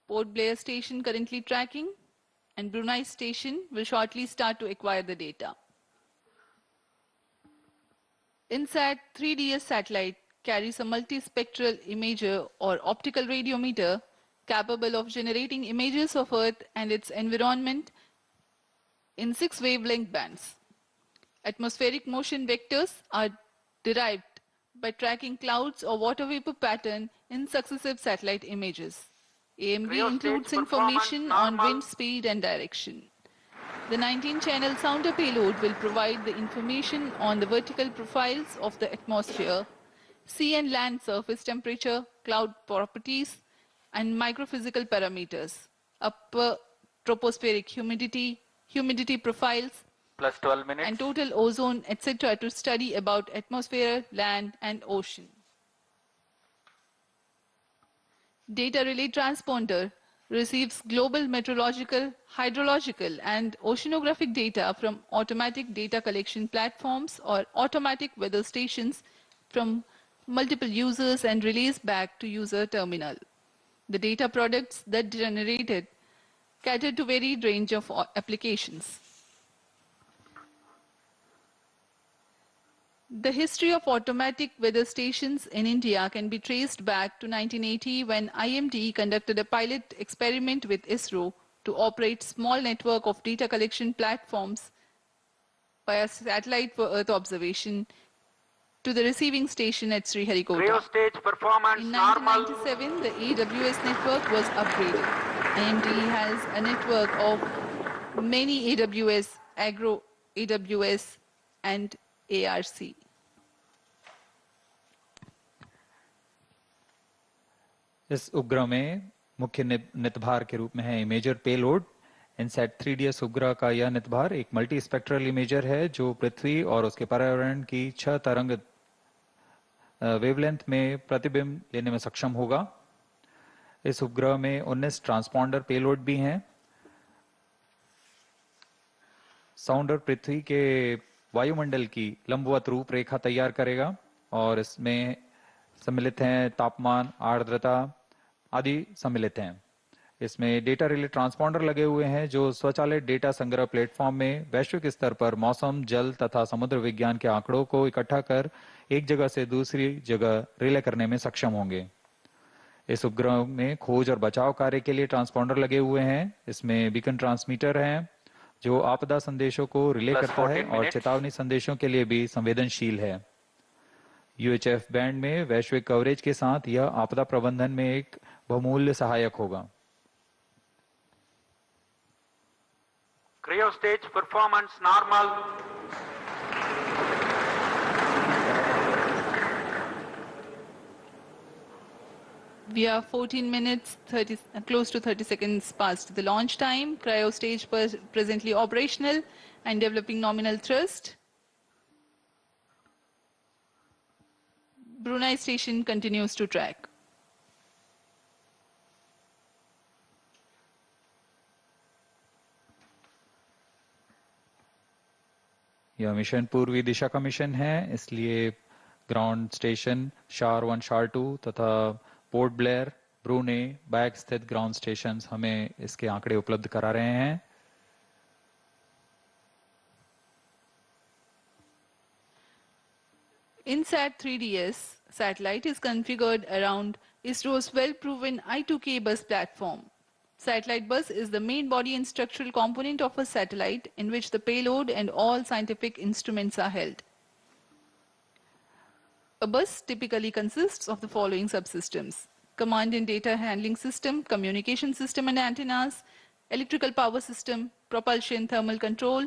Port Blair station currently tracking, and Brunei station will shortly start to acquire the data. INSAT-3DS satellite carries a multispectral imager or optical radiometer capable of generating images of Earth and its environment in 6 wavelength bands. Atmospheric motion vectors are derived by tracking clouds or water vapor pattern in successive satellite images. AMV includes information on wind speed and direction. The 19-channel sounder payload will provide the information on the vertical profiles of the atmosphere, sea and land surface temperature, cloud properties, and microphysical parameters, upper tropospheric humidity, humidity profiles, plus 12 minutes, and total ozone, etc. to study about atmosphere, land, and ocean. Data relay transponder receives global meteorological, hydrological, and oceanographic data from automatic data collection platforms or automatic weather stations from multiple users and relays back to user terminal. The data products that generated cater to varied range of applications. The history of automatic weather stations in India can be traced back to 1980 when IMD conducted a pilot experiment with ISRO to operate small network of data collection platforms via satellite for Earth observation to the receiving station at Sriharikota. Stage performance in 1997, the AWS network was upgraded. IMD has a network of many AWS, Agro AWS, and ARC. इस उपग्रह में मुख्य नितभार के रूप में है imager payload. INSAT 3DS उपग्रह का यह नितभार एक मल्टी स्पेक्ट्रल इमेजर है जो पृथ्वी और उसके पर्यावरण की 6 तरंग वेवलेंथ में प्रतिबिंब लेने में सक्षम होगा। इस उपग्रह में 19 ट्रांसपॉन्डर पेलोड भी हैं। साउंडर पृथ्वी के वायुमंडल की लंबवत रूपरेखा तैयार करेगा और इसमें सम्मिलित हैं तापमान, आर्द्रता आदि सम्मिलित हैं। इसमें डेटा रिले ट्रांसपॉन्डर लगे हुए हैं जो स्वचालित डेटा संग्रह प्लेटफॉर्म में वैश्विक स्तर पर मौसम, जल तथा समुद्र विज्ञान के आंकड़ों को इकट्ठा कर एक जगह से दूसरी जगह रिले करने में सक्षम होंगे। इस उपग्रह में खोज और बचाव कार्य के लिए ट्रांसपॉन्डर लगे हुए हैं। इसमें बीकन ट्रांसमीटर हैं जो आपदा संदेशों को रिले करता है और चेतावनी संदेशों के लिए भी संवेदनशील है। UHF बैंड में वैश्विक कवरेज के साथ यह आपदा प्रबंधन में एक बहुमूल्य सहायक होगा। Cryo stage performance normal. We are 14 minutes, close to 30 seconds past the launch time. Cryo stage presently operational and developing nominal thrust. Brunei station continues to track. यह मिशन पूर्वी दिशा का मिशन है, इसलिए ग्राउंड स्टेशन शार 1, शार 2 तथा port Blair, ब्रूने, bag स्थित ground station हमें इसके आंकड़े उपलब्ध करा रहे हैं। INSAT-3DS satellite is configured around ISRO's well-proven I2K bus platform. Satellite bus is the main body and structural component of a satellite in which the payload and all scientific instruments are held. A bus typically consists of the following subsystems: command and data handling system, communication system and antennas, electrical power system, propulsion thermal control,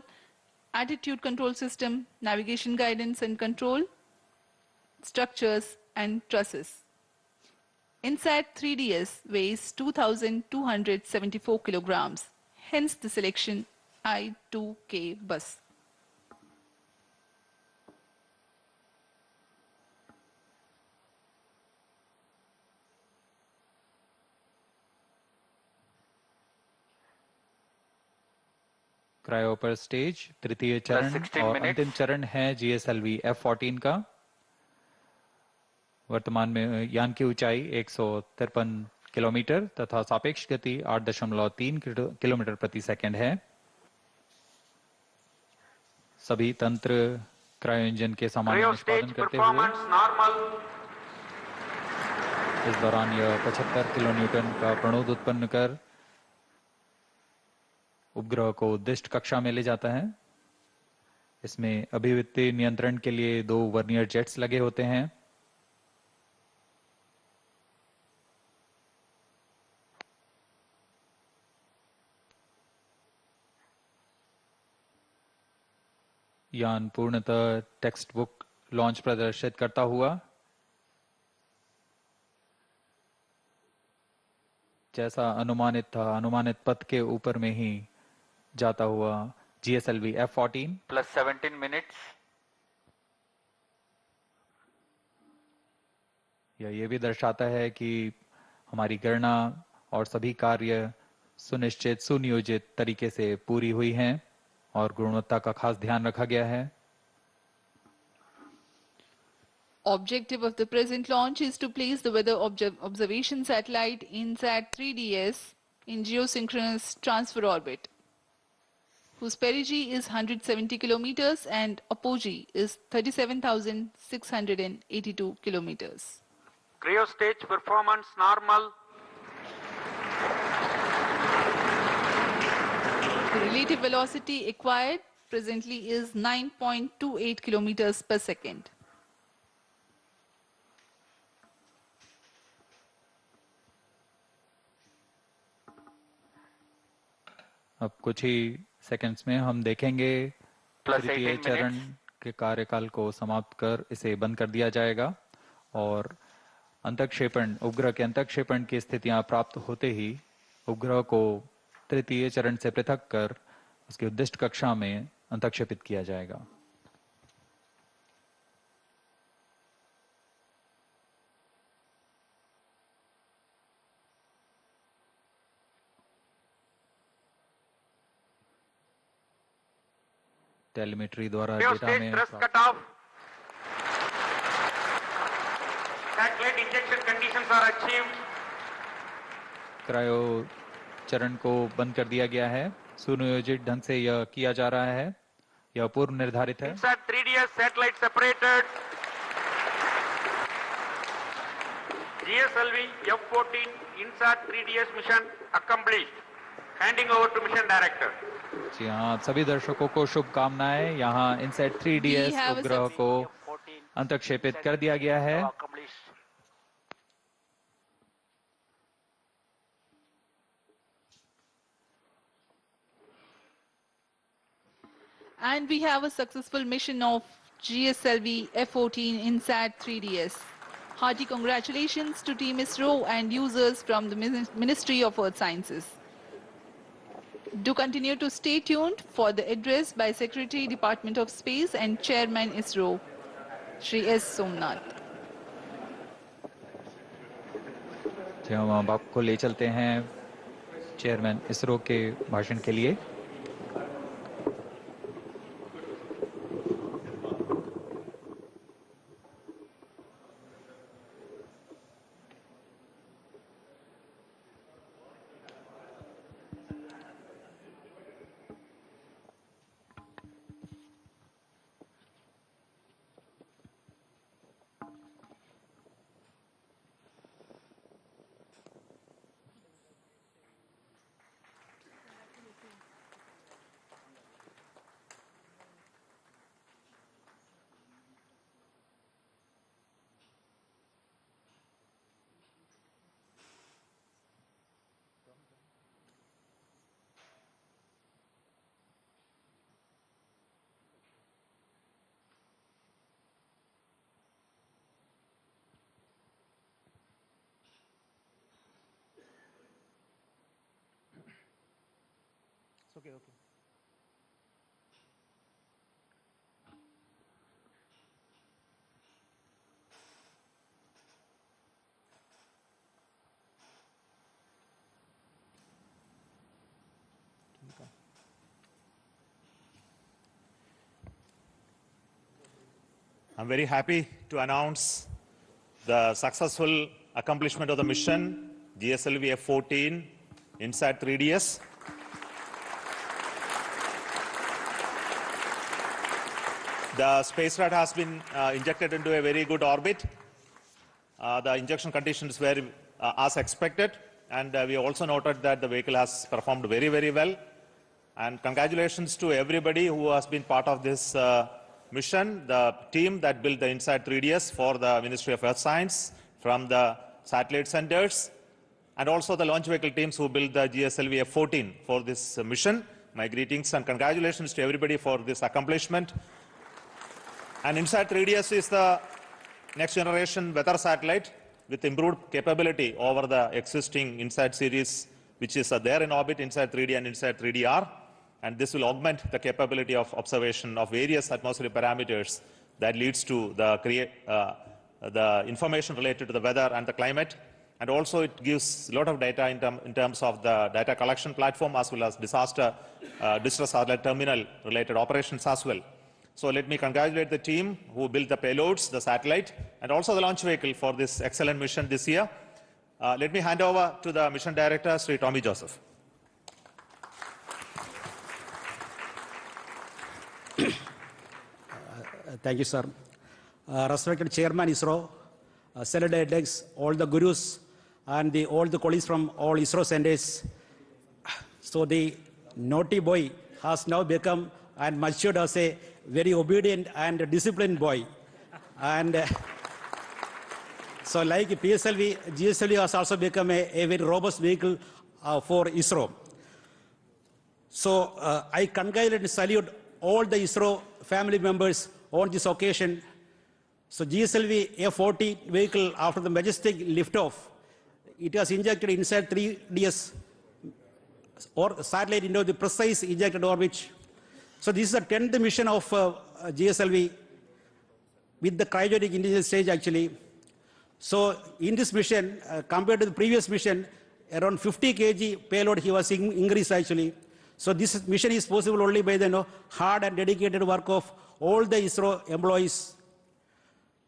attitude control system, navigation guidance and control, structures and trusses. INSAT-3DS weighs 2,274 kilograms, hence the selection I2K bus. Cryo पर stage तृतीय चरण और अंतिम चरण है GSLV F14 का। वर्तमान में यान की ऊंचाई 153 किलोमीटर तथा सापेक्ष गति 8.3 किलोमीटर प्रति सेकंड है। सभी तंत्र क्रायो इंजन के सामान्य निष्पादन करते हुए इस दौरान यह 75 किलोन्यूटन का प्रणोद उत्पन्न कर उपग्रह को उद्दिष्ट कक्षा में ले जाता है। इसमें अभिवृत्ति नियंत्रण के लिए 2 वर्नियर जेट्स लगे होते हैं। यान पूर्णतः टेक्स्ट बुक लॉन्च प्रदर्शित करता हुआ जैसा अनुमानित था, अनुमानित पथ के ऊपर में ही जाता हुआ GSLV F14 plus 17 minutes। ये भी दर्शाता है कि हमारी गणना और सभी कार्य सुनिश्चित सुनियोजित तरीके से पूरी हुई हैं और गुणवत्ता का खास ध्यान रखा गया है। Objective of the present launch is to place the weather observation satellite INSAT-3DS in geosynchronous transfer orbit, whose perigee is 170 kilometers and apogee is 37,682 kilometers. Cryo stage performance normal. The relative velocity acquired presently is 9.28 kilometers per second. अब कुछ ही seconds में हम देखेंगे तृतीय चरण के कार्यकाल को समाप्त कर इसे बंद कर दिया जाएगा और अंतःक्षेपण उपग्रह के अंतःक्षेपण की स्थितियां प्राप्त होते ही उपग्रह को तृतीय चरण से पृथक कर उसकी उद्दिष्ट कक्षा में अंतःक्षेपित किया जाएगा। टेलीमेट्री द्वारा डेटा में क्रायो चरण को बंद कर दिया गया है। सुनियोजित ढंग से यह किया जा रहा है, यह पूर्व निर्धारित है। INSAT-3DS satellite separated. GSLV F14 INSAT-3DS mission accomplished. Handing over to mission director. जी हाँ, सभी दर्शकों को शुभकामनाएं। यहाँ INSAT-3DS उपग्रह को अंतःक्षेपित कर दिया गया है। And we have a successful mission of GSLV-F14 INSAT-3DS. Hearty congratulations to Team ISRO and users from the Ministry of Earth Sciences. Do continue to stay tuned for the address by Secretary, Department of Space and Chairman ISRO, Shri S. Somnath. हम अब आपको ले चलते हैं chairman ISRO के भाषण के लिए। Okay, okay. I'm very happy to announce the successful accomplishment of the mission GSLV-F14 INSAT-3DS. The spacecraft has been injected into a very good orbit. The injection conditions were as expected, and we also noted that the vehicle has performed very, very well. And congratulations to everybody who has been part of this mission, the team that built the INSAT-3DS for the Ministry of Earth Science from the satellite centers, and also the launch vehicle teams who built the GSLV-F14 for this mission. My greetings and congratulations to everybody for this accomplishment. And INSAT-3DS is the next generation weather satellite with improved capability over the existing INSAT series, which is there in orbit, INSAT-3D and INSAT-3DR. And this will augment the capability of observation of various atmospheric parameters that leads to the information related to the weather and the climate. And also it gives a lot of data in terms of the data collection platform as well as distress satellite terminal related operations as well. So let me congratulate the team who built the payloads, the satellite, and also the launch vehicle for this excellent mission this year. Let me hand over to the mission director, Sri Tommy Joseph. Thank you, sir. Respected Chairman ISRO, Senate delegates, all the gurus, and all the colleagues from all ISRO centers. So the naughty boy has now become and matured as a very obedient and disciplined boy. And so like PSLV, GSLV has also become a very robust vehicle for ISRO. So I congratulate and salute all the ISRO family members on this occasion. So GSLV-F14 vehicle, after the majestic liftoff, it has injected INSAT-3DS or satellite into the precise ejected orbit. So this is the 10th mission of GSLV with the cryogenic initial stage actually. So in this mission, compared to the previous mission, around 50 kg payload he was increased actually. So this mission is possible only by the hard and dedicated work of all the ISRO employees.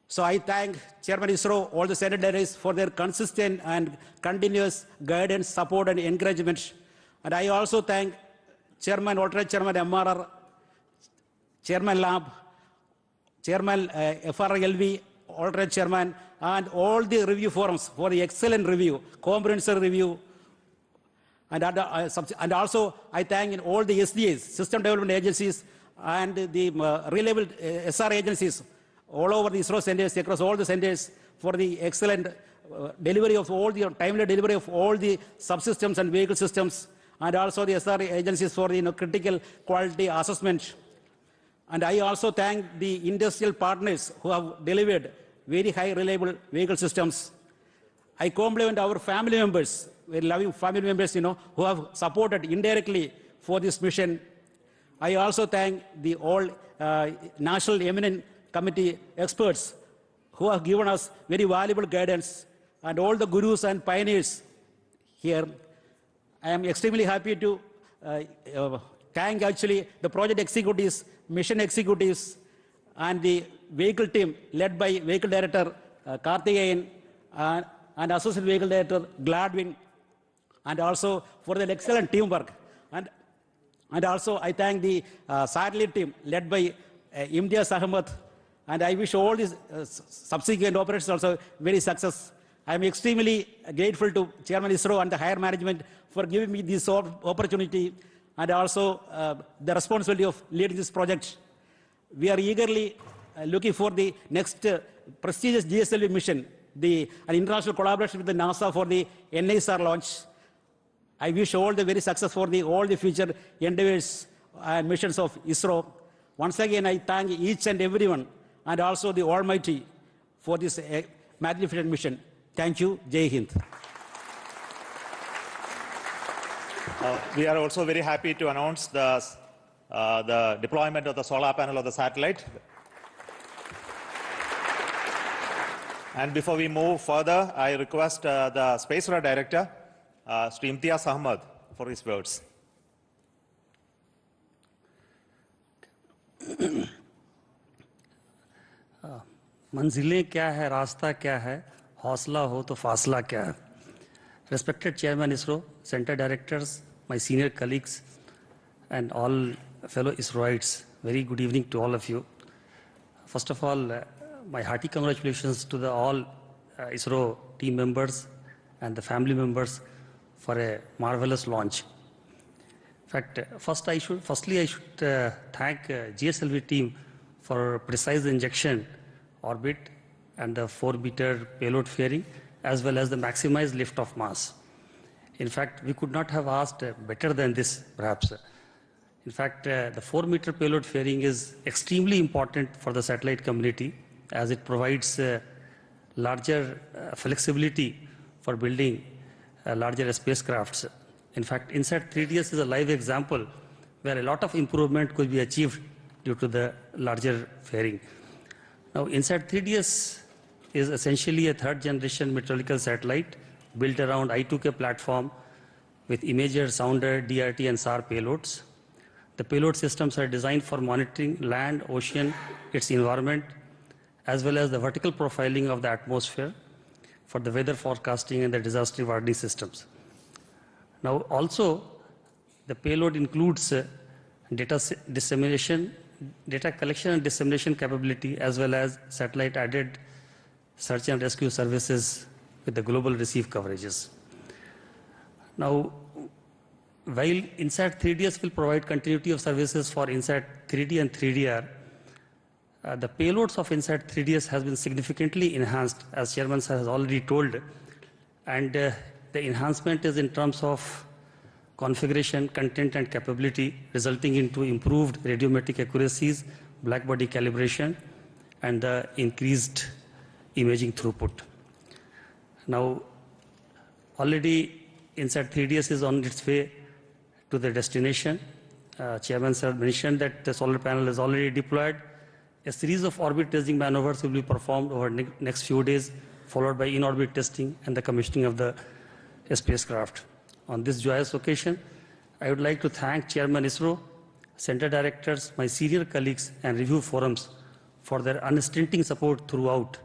So I thank Chairman ISRO, all the Senate delegates for their consistent and continuous guidance, support and encouragement. And I also thank Chairman, alternate Chairman MRR, Chairman Lab, Chairman FRLV, alternate Chairman, and all the review forums for the excellent review, comprehensive review. And also I thank all the SDAs, System Development Agencies, and the reliable SR agencies all over the ISRO centers, across all the centers, for the excellent delivery of all the timely delivery of all the subsystems and vehicle systems, and also the SR agencies for the critical quality assessment. And I also thank the industrial partners who have delivered very high reliable vehicle systems. I compliment our family members, very loving family members, who have supported indirectly for this mission. I also thank the all National Eminent Committee experts who have given us very valuable guidance, and all the gurus and pioneers here. I am extremely happy to thank actually the project executives, mission executives, and the vehicle team led by Vehicle Director Karthikeyan and Associate Vehicle Director Gladwin, and also for their excellent teamwork. And also I thank the satellite team led by Imtiaz Ahmed, and I wish all these subsequent operations also very success. I am extremely grateful to Chairman ISRO and the higher management for giving me this opportunity, and also the responsibility of leading this project. We are eagerly looking for the next prestigious GSLV mission, an international collaboration with the NASA for the NISR launch. I wish all the very success for all the future endeavors and missions of ISRO. Once again, I thank each and everyone, and also the Almighty, for this magnificent mission. Thank you. Jai Hind. We are also very happy to announce the deployment of the solar panel of the satellite. And before we move further, I request the Space Radar Director, Sri Imtiaz Ahmad, for his words. मंजिलें क्या है, रास्ता क्या है, हौसला हो तो फासला क्या है. Respected Chairman ISRO, Center Directors, my senior colleagues, and all fellow ISROites, very good evening to all of you. First of all, my hearty congratulations to all ISRO team members and the family members for a marvelous launch. In fact, firstly I should thank GSLV team for precise injection orbit and the 4-meter payload fairing, as well as the maximized lift-off mass. In fact, we could not have asked better than this, perhaps. In fact, the 4-meter payload fairing is extremely important for the satellite community, as it provides larger flexibility for building larger spacecrafts. In fact, INSAT-3DS is a live example where a lot of improvement could be achieved due to the larger fairing. Now, INSAT-3DS is essentially a third-generation meteorological satellite built around I2K platform with imager, sounder, DRT, and SHAR payloads. The payload systems are designed for monitoring land, ocean, its environment, as well as the vertical profiling of the atmosphere for the weather forecasting and the disaster warning systems. Now, also, the payload includes data collection and dissemination capability, as well as satellite-added search and rescue services with the global receive coverages. Now, while INSAT-3DS will provide continuity of services for INSAT-3D and 3DR, the payloads of INSAT-3DS has been significantly enhanced, as Chairman Sir has already told, and the enhancement is in terms of configuration, content, and capability, resulting into improved radiometric accuracies, blackbody calibration, and the increased imaging throughput. Now, already INSAT-3DS is on its way to the destination. Chairman Sir mentioned that the solar panel is already deployed. A series of orbit testing maneuvers will be performed over the next few days, followed by in-orbit testing and the commissioning of the spacecraft. On this joyous occasion, I would like to thank Chairman ISRO, Center Directors, my senior colleagues, and review forums for their unstinting support throughout.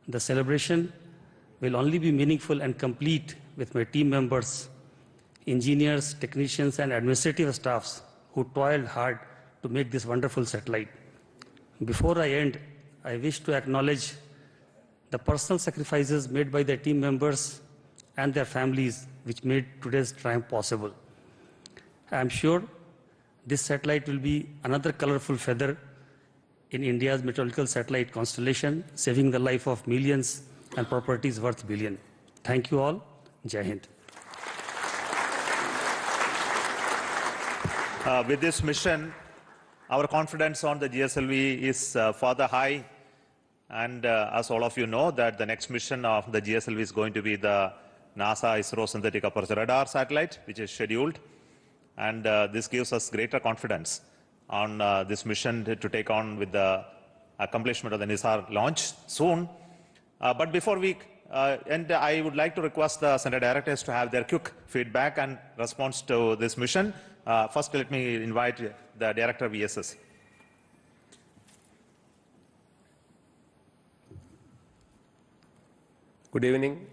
The celebration will only be meaningful and complete with my team members, engineers, technicians, and administrative staffs who toiled hard to make this wonderful satellite. Before I end, I wish to acknowledge the personal sacrifices made by the team members and their families, which made today's triumph possible. I am sure this satellite will be another colorful feather in India's meteorological satellite constellation, saving the life of millions and properties worth billions. Thank you all. Jai Hind. With this mission, our confidence on the GSLV is further high. And as all of you know, that the next mission of the GSLV is going to be the NASA ISRO synthetic aperture radar satellite, which is scheduled. And this gives us greater confidence on this mission to take on with the accomplishment of the NISAR launch soon. But before we end, I would like to request the Center Directors to have their quick feedback and response to this mission. First, let me invite the Director of VSS. Good evening.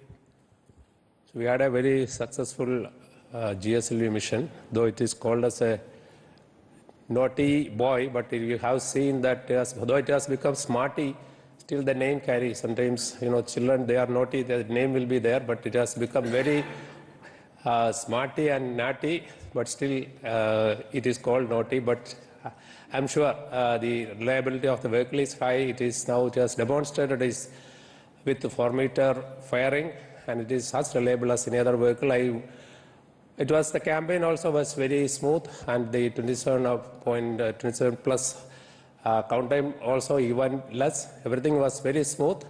So we had a very successful GSLV mission, though it is called as a naughty boy, but you have seen that though it has become smarty, still the name carries. Sometimes, children, they are naughty, the name will be there, but it has become very smarty and naughty, but still it is called naughty. But I'm sure the reliability of the vehicle is high. It is now just demonstrated is with the 4-meter firing, and it is as reliable as any other vehicle. The campaign also was very smooth, and the 27 plus count time also even less. Everything was very smooth,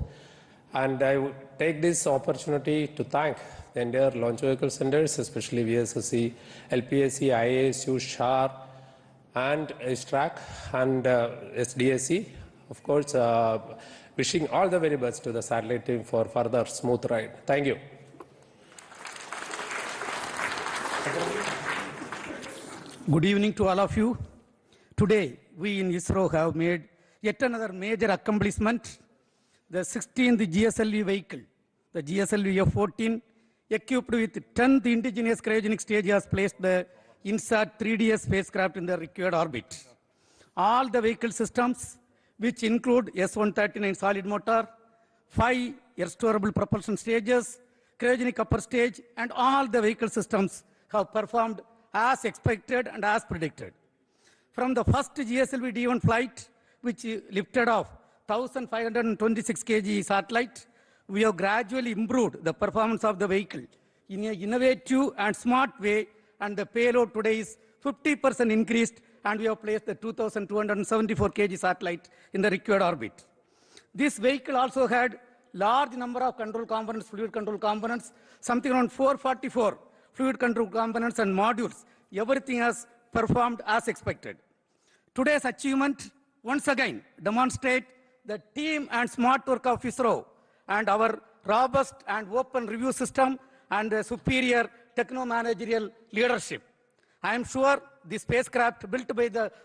and I would take this opportunity to thank the entire launch vehicle centers, especially VSSC, LPSC, IASU, SHAR, and STRAC, and SDSC. Of course, wishing all the very best to the satellite team for further smooth ride. Thank you. Good evening to all of you. Today, we in ISRO have made yet another major accomplishment. The 16th GSLV vehicle, the GSLV-F14, equipped with 10th indigenous cryogenic stage, has placed the INSAT-3DS spacecraft in the required orbit. All the vehicle systems, which include S-139 solid motor, 5 air-storable propulsion stages, cryogenic upper stage, and all the vehicle systems have performed as expected and as predicted. From the first GSLV D1 flight, which lifted off 1,526 kg satellite, we have gradually improved the performance of the vehicle in an innovative and smart way, and the payload today is 50% increased, and we have placed the 2,274 kg satellite in the required orbit. This vehicle also had large number of control components, fluid control components, something around 444 fluid control components and modules. Everything has performed as expected. Today's achievement once again demonstrate the team and smart work of ISRO and our robust and open review system and the superior techno-managerial leadership. I am sure the spacecraft built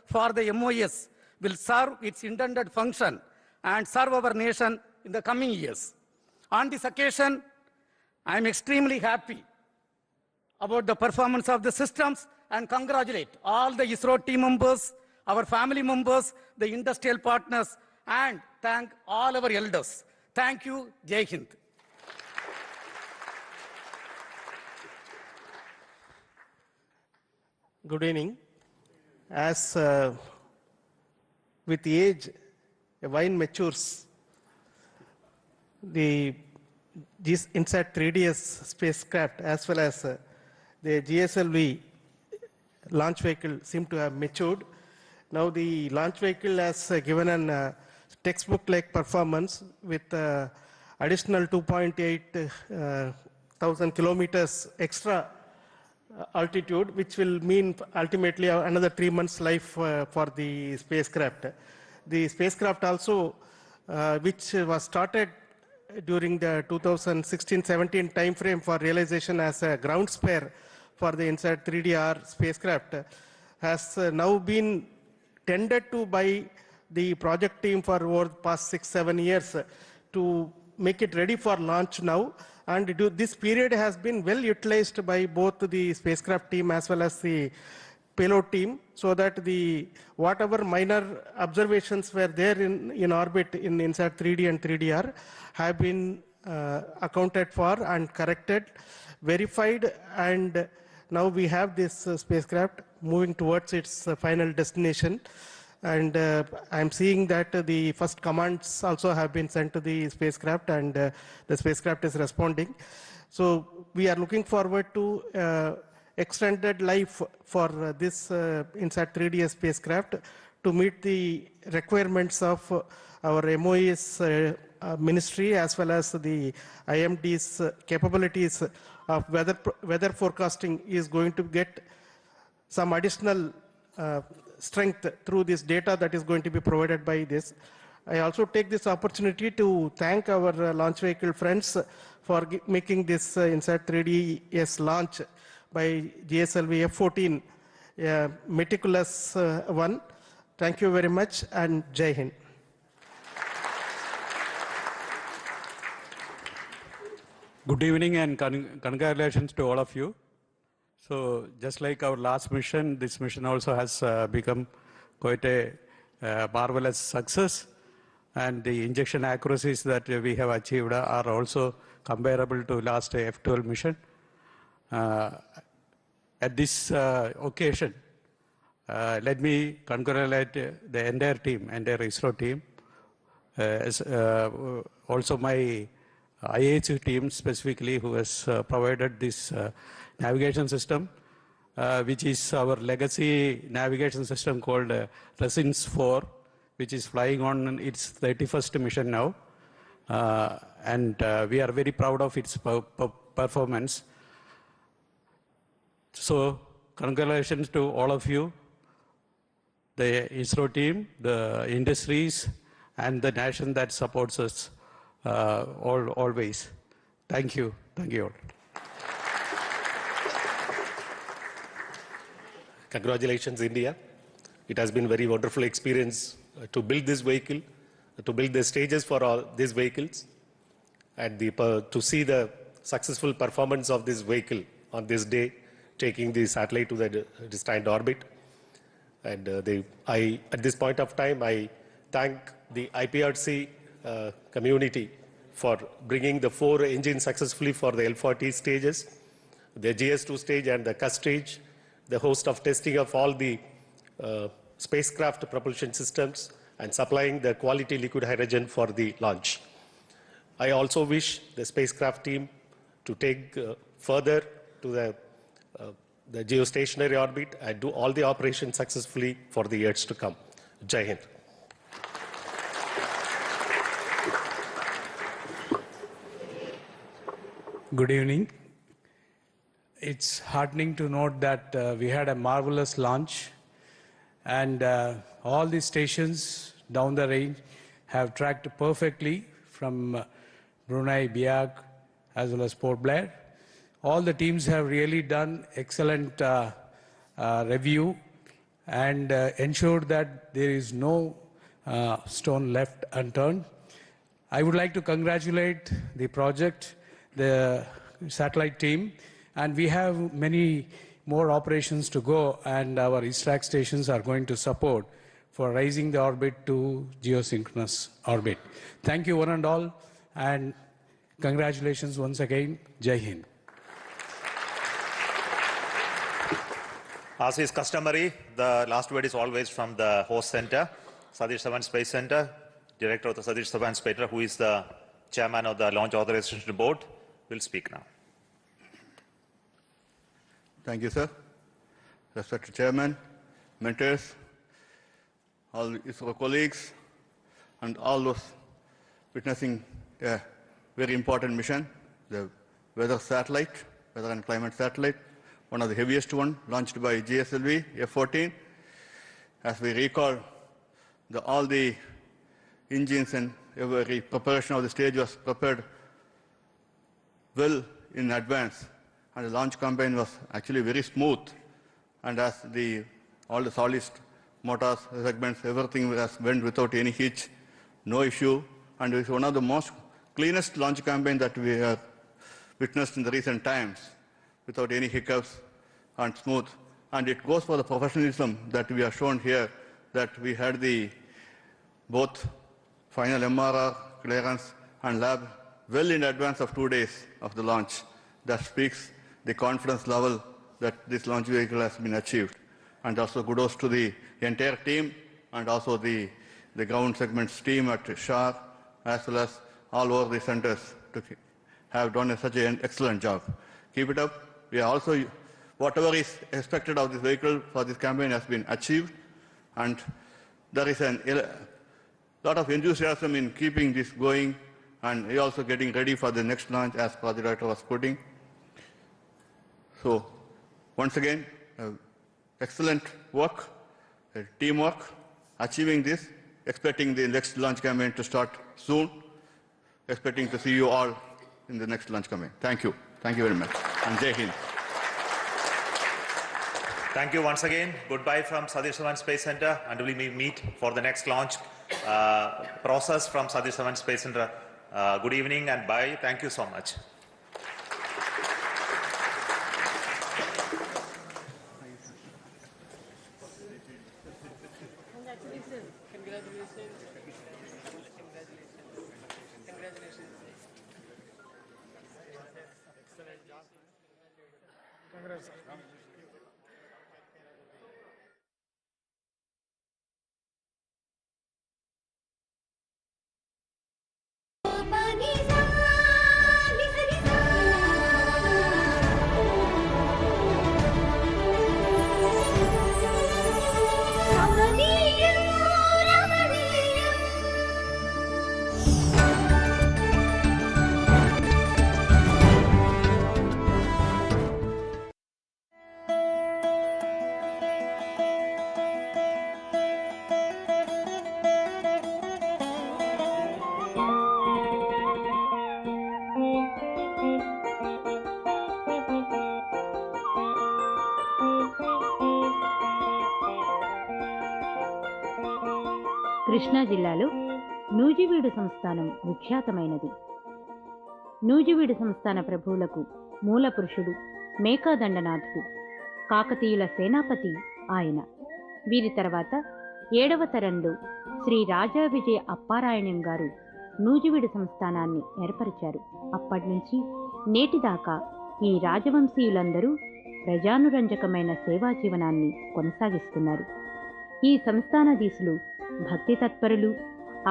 for the MOS will serve its intended function and serve our nation in the coming years. On this occasion, I am extremely happy about the performance of the systems and congratulate all the ISRO team members, our family members, the industrial partners, and thank all our elders. Thank you. Jai Hind. Good evening. As with age, a wine matures. The INSAT-3DS spacecraft as well as the GSLV launch vehicle seem to have matured. Now the launch vehicle has given an textbook-like performance with additional 2.8 thousand kilometers extra altitude, which will mean ultimately another 3 months life for the spacecraft. The spacecraft also, which was started during the 2016-17 timeframe for realization as a ground spare for the INSAT-3DR spacecraft, has now been tended to by the project team for over the past 6-7 years to make it ready for launch now. And this period has been well utilized by both the spacecraft team as well as the payload team, so that the whatever minor observations were there in orbit in INSAT-3D and 3DR have been accounted for and corrected, verified, and now we have this spacecraft moving towards its final destination. And I'm seeing that the first commands also have been sent to the spacecraft, and the spacecraft is responding. So we are looking forward to extended life for this INSAT-3DS spacecraft to meet the requirements of our MOE's ministry as well as the IMD's capabilities of weather forecasting is going to get some additional strength through this data that is going to be provided by this. I also take this opportunity to thank our launch vehicle friends for making this INSAT-3DS launch by GSLV-F14 a meticulous one. Thank you very much, and Jai Hind. Good evening and congratulations to all of you. So just like our last mission, this mission also has become quite a marvelous success, and the injection accuracies that we have achieved are also comparable to last F12 mission. At this occasion, let me congratulate the entire team, entire ISRO team, also my IAH team specifically, who has provided this navigation system, which is our legacy navigation system called Resins 4, which is flying on its 31st mission now. And we are very proud of its performance. So congratulations to all of you, the ISRO team, the industries, and the nation that supports us always. Thank you. Thank you all. Congratulations, India. It has been a very wonderful experience to build this vehicle, to build the stages for all these vehicles, and to see the successful performance of this vehicle on this day, taking the satellite to the destined orbit. And at this point of time, I thank the IPRC community for bringing the 4 engines successfully for the L40 stages, the GS2 stage and the CUS stage, the host of testing of all the spacecraft propulsion systems, and supplying the quality liquid hydrogen for the launch. I also wish the spacecraft team to take further to the geostationary orbit and do all the operations successfully for the years to come. Jai Hind. Good evening. It's heartening to note that we had a marvelous launch, and all the stations down the range have tracked perfectly from Brunei, Biak, as well as Port Blair. All the teams have really done excellent review and ensured that there is no stone left unturned. I would like to congratulate the project, the satellite team, and we have many more operations to go, and our ISRAC stations are going to support for raising the orbit to geosynchronous orbit. Thank you one and all, and congratulations once again. Jai Hind. As is customary, the last word is always from the host center, Satish Dhawan Space Center, Director of the Satish Dhawan Space Center, who is the Chairman of the Launch Authorization Board, will speak now. Thank you, sir. Respected Chairman, mentors, all ISRO colleagues, and all those witnessing a very important mission, the weather satellite, weather and climate satellite, one of the heaviest one, launched by GSLV-F14. As we recall, all the engines and every preparation of the stage was prepared well in advance, and the launch campaign was actually very smooth. And as all the solid motors, segments, everything went without any hitch, no issue, and it's one of the most cleanest launch campaign that we have witnessed in the recent times, without any hiccups and smooth. And it goes for the professionalism that we have shown here, that we had both final MRR, clearance, and lab well in advance of 2 days of the launch. That speaks the confidence level that this launch vehicle has been achieved. And also kudos to the entire team, and also the ground segments team at SHAR, as well as all over the centers, to have done such an excellent job. Keep it up. We are also, whatever is expected of this vehicle for this campaign has been achieved, and there is a lot of enthusiasm in keeping this going, and we are also getting ready for the next launch, as Project Director was putting. So, once again, excellent work, teamwork, achieving this, expecting the next launch campaign to start soon, expecting to see you all in the next launch campaign. Thank you. Thank you very much. And Jai Hind. Thank you once again. Goodbye from Satish Dhawan Space Center, and we will meet for the next launch process from Satish Dhawan Space Center. Good evening and bye. Thank you so much. Krishna జిల్లాలో నూజివీడు సంస్థానం విఖ్యాతమైనది. నూజివీడు సంస్థాన ప్రభువులకు మూల పురుషుడు మేకాదండనాథుడు, కాకతీయుల సేనాపతి ఆయన. వీరి తర్వాత 7వ తరంలో శ్రీ రాజా విజయ అప్పారాయణం గారు నూజివీడు సంస్థానాన్ని ఏర్పరిచారు. అప్పటినుంచి నేటిదాకా ఈ రాజవంశీయులందరూ ప్రజానురంజకమైన సేవా జీవనాన్ని కొనసాగిస్తున్నారు. ఈ సంస్థానాధీశులు భక్తి తత్పరులు,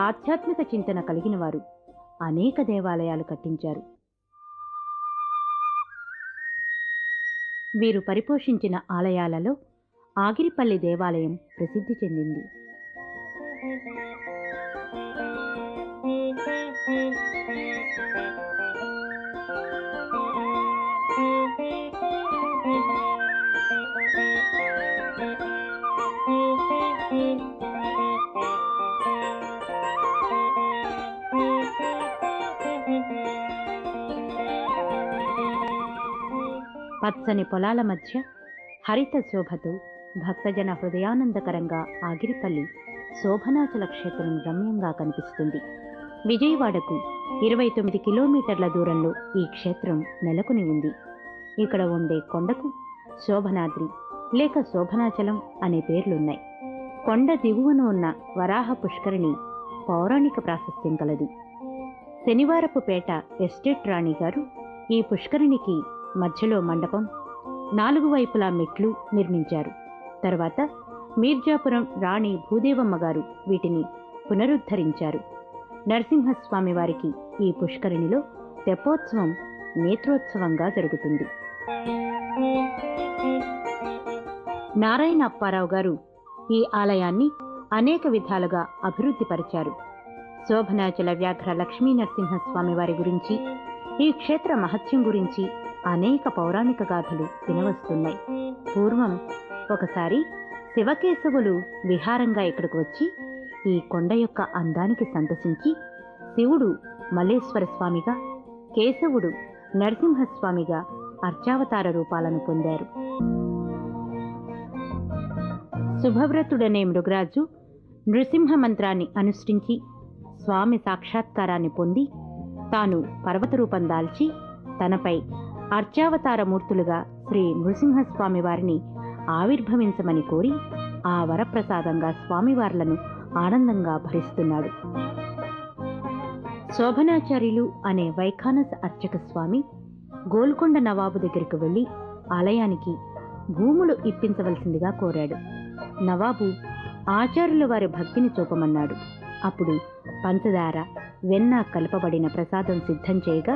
ఆధ్యాత్మిక చింతన కలిగిన వారు. అనేక దేవాలయాలు కట్టించారు. వీరు పరిపోషించిన ఆలయాలలో ఆగిరిపల్లి దేవాలయం ప్రసిద్ధి చెందింది. పచ్చని పొలాల మధ్య హరిత శోభతో భక్తజన హృదయానందకరంగా ఆగిరిపల్లి శోభనాచల క్షేత్రం రమ్యంగా కనిపిస్తుంది. విజయవాడకు 29 కిలోమీటర్ల దూరంలో ఈ క్షేత్రం నెలకొని ఉంది. ఇక్కడ ఉండే కొండకు శోభనాద్రి లేక శోభనాచలం అనే పేర్లున్నాయి. కొండ దిగువన ఉన్న వరాహ పుష్కరిణి పౌరాణిక ప్రాశస్త్యం కలది. శనివారపు పేట ఎస్టేట్ రాణి గారు ఈ పుష్కరిణికి మధ్యలో మండపం, 4 వైపులా మెట్లు నిర్మించారు. తర్వాత మీర్జాపురం రాణి భూదేవమ్మ గారు వీటిని పునరుద్ధరించారు. నరసింహస్వామి వారికి ఈ పుష్కరిణిలో తెప్పోత్సవం నేత్రోత్సవంగా జరుగుతుంది. నారాయణ అప్పారావు గారు ఈ ఆలయాన్ని అనేక విధాలుగా అభివృద్ధిపరిచారు. శోభనాచల వ్యాఘ్ర లక్ష్మీ నరసింహస్వామి వారి గురించి, ఈ క్షేత్ర మహత్యం గురించి అనేక పౌరాణిక గాథలు వినవస్తున్నాయి. పూర్వం ఒకసారి శివకేశవులు విహారంగా ఇక్కడికి వచ్చి ఈ కొండ యొక్క అందానికి సంతసించి శివుడు మల్లేశ్వర స్వామిగా, కేశవుడు నరసింహస్వామిగా అర్చావతార రూపాలను పొందారు. శుభవ్రతుడనే మృగరాజు నృసింహ మంత్రాన్ని అనుష్ఠించి స్వామి సాక్షాత్కారాన్ని పొంది తాను పర్వత రూపం దాల్చి తనపై అర్చావతార మూర్తులుగా శ్రీ నృసింహస్వామి వారిని ఆవిర్భవించమని కోరి ఆ వరప్రసాదంగా స్వామివార్లను ఆనందంగా భరిస్తున్నాడు. శోభనాచార్యులు అనే వైఖానస అర్చక స్వామి గోల్కొండ నవాబు దగ్గరికి వెళ్లి ఆలయానికి భూములు ఇప్పించవలసిందిగా కోరాడు. నవాబు ఆచార్యుల వారి భక్తిని చూపమన్నాడు. అప్పుడు పంచదార, వెన్న కలపబడిన ప్రసాదం సిద్ధం చేయగా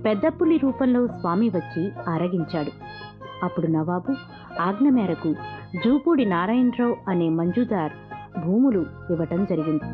పెద్ద పులి రూపంలో స్వామి వచ్చి ఆరగించాడు. అప్పుడు నవాబు ఆజ్ఞ మేరకు జూపూడి నారాయణరావు అనే మంజుదార్ భూములు ఇవ్వటం జరిగింది.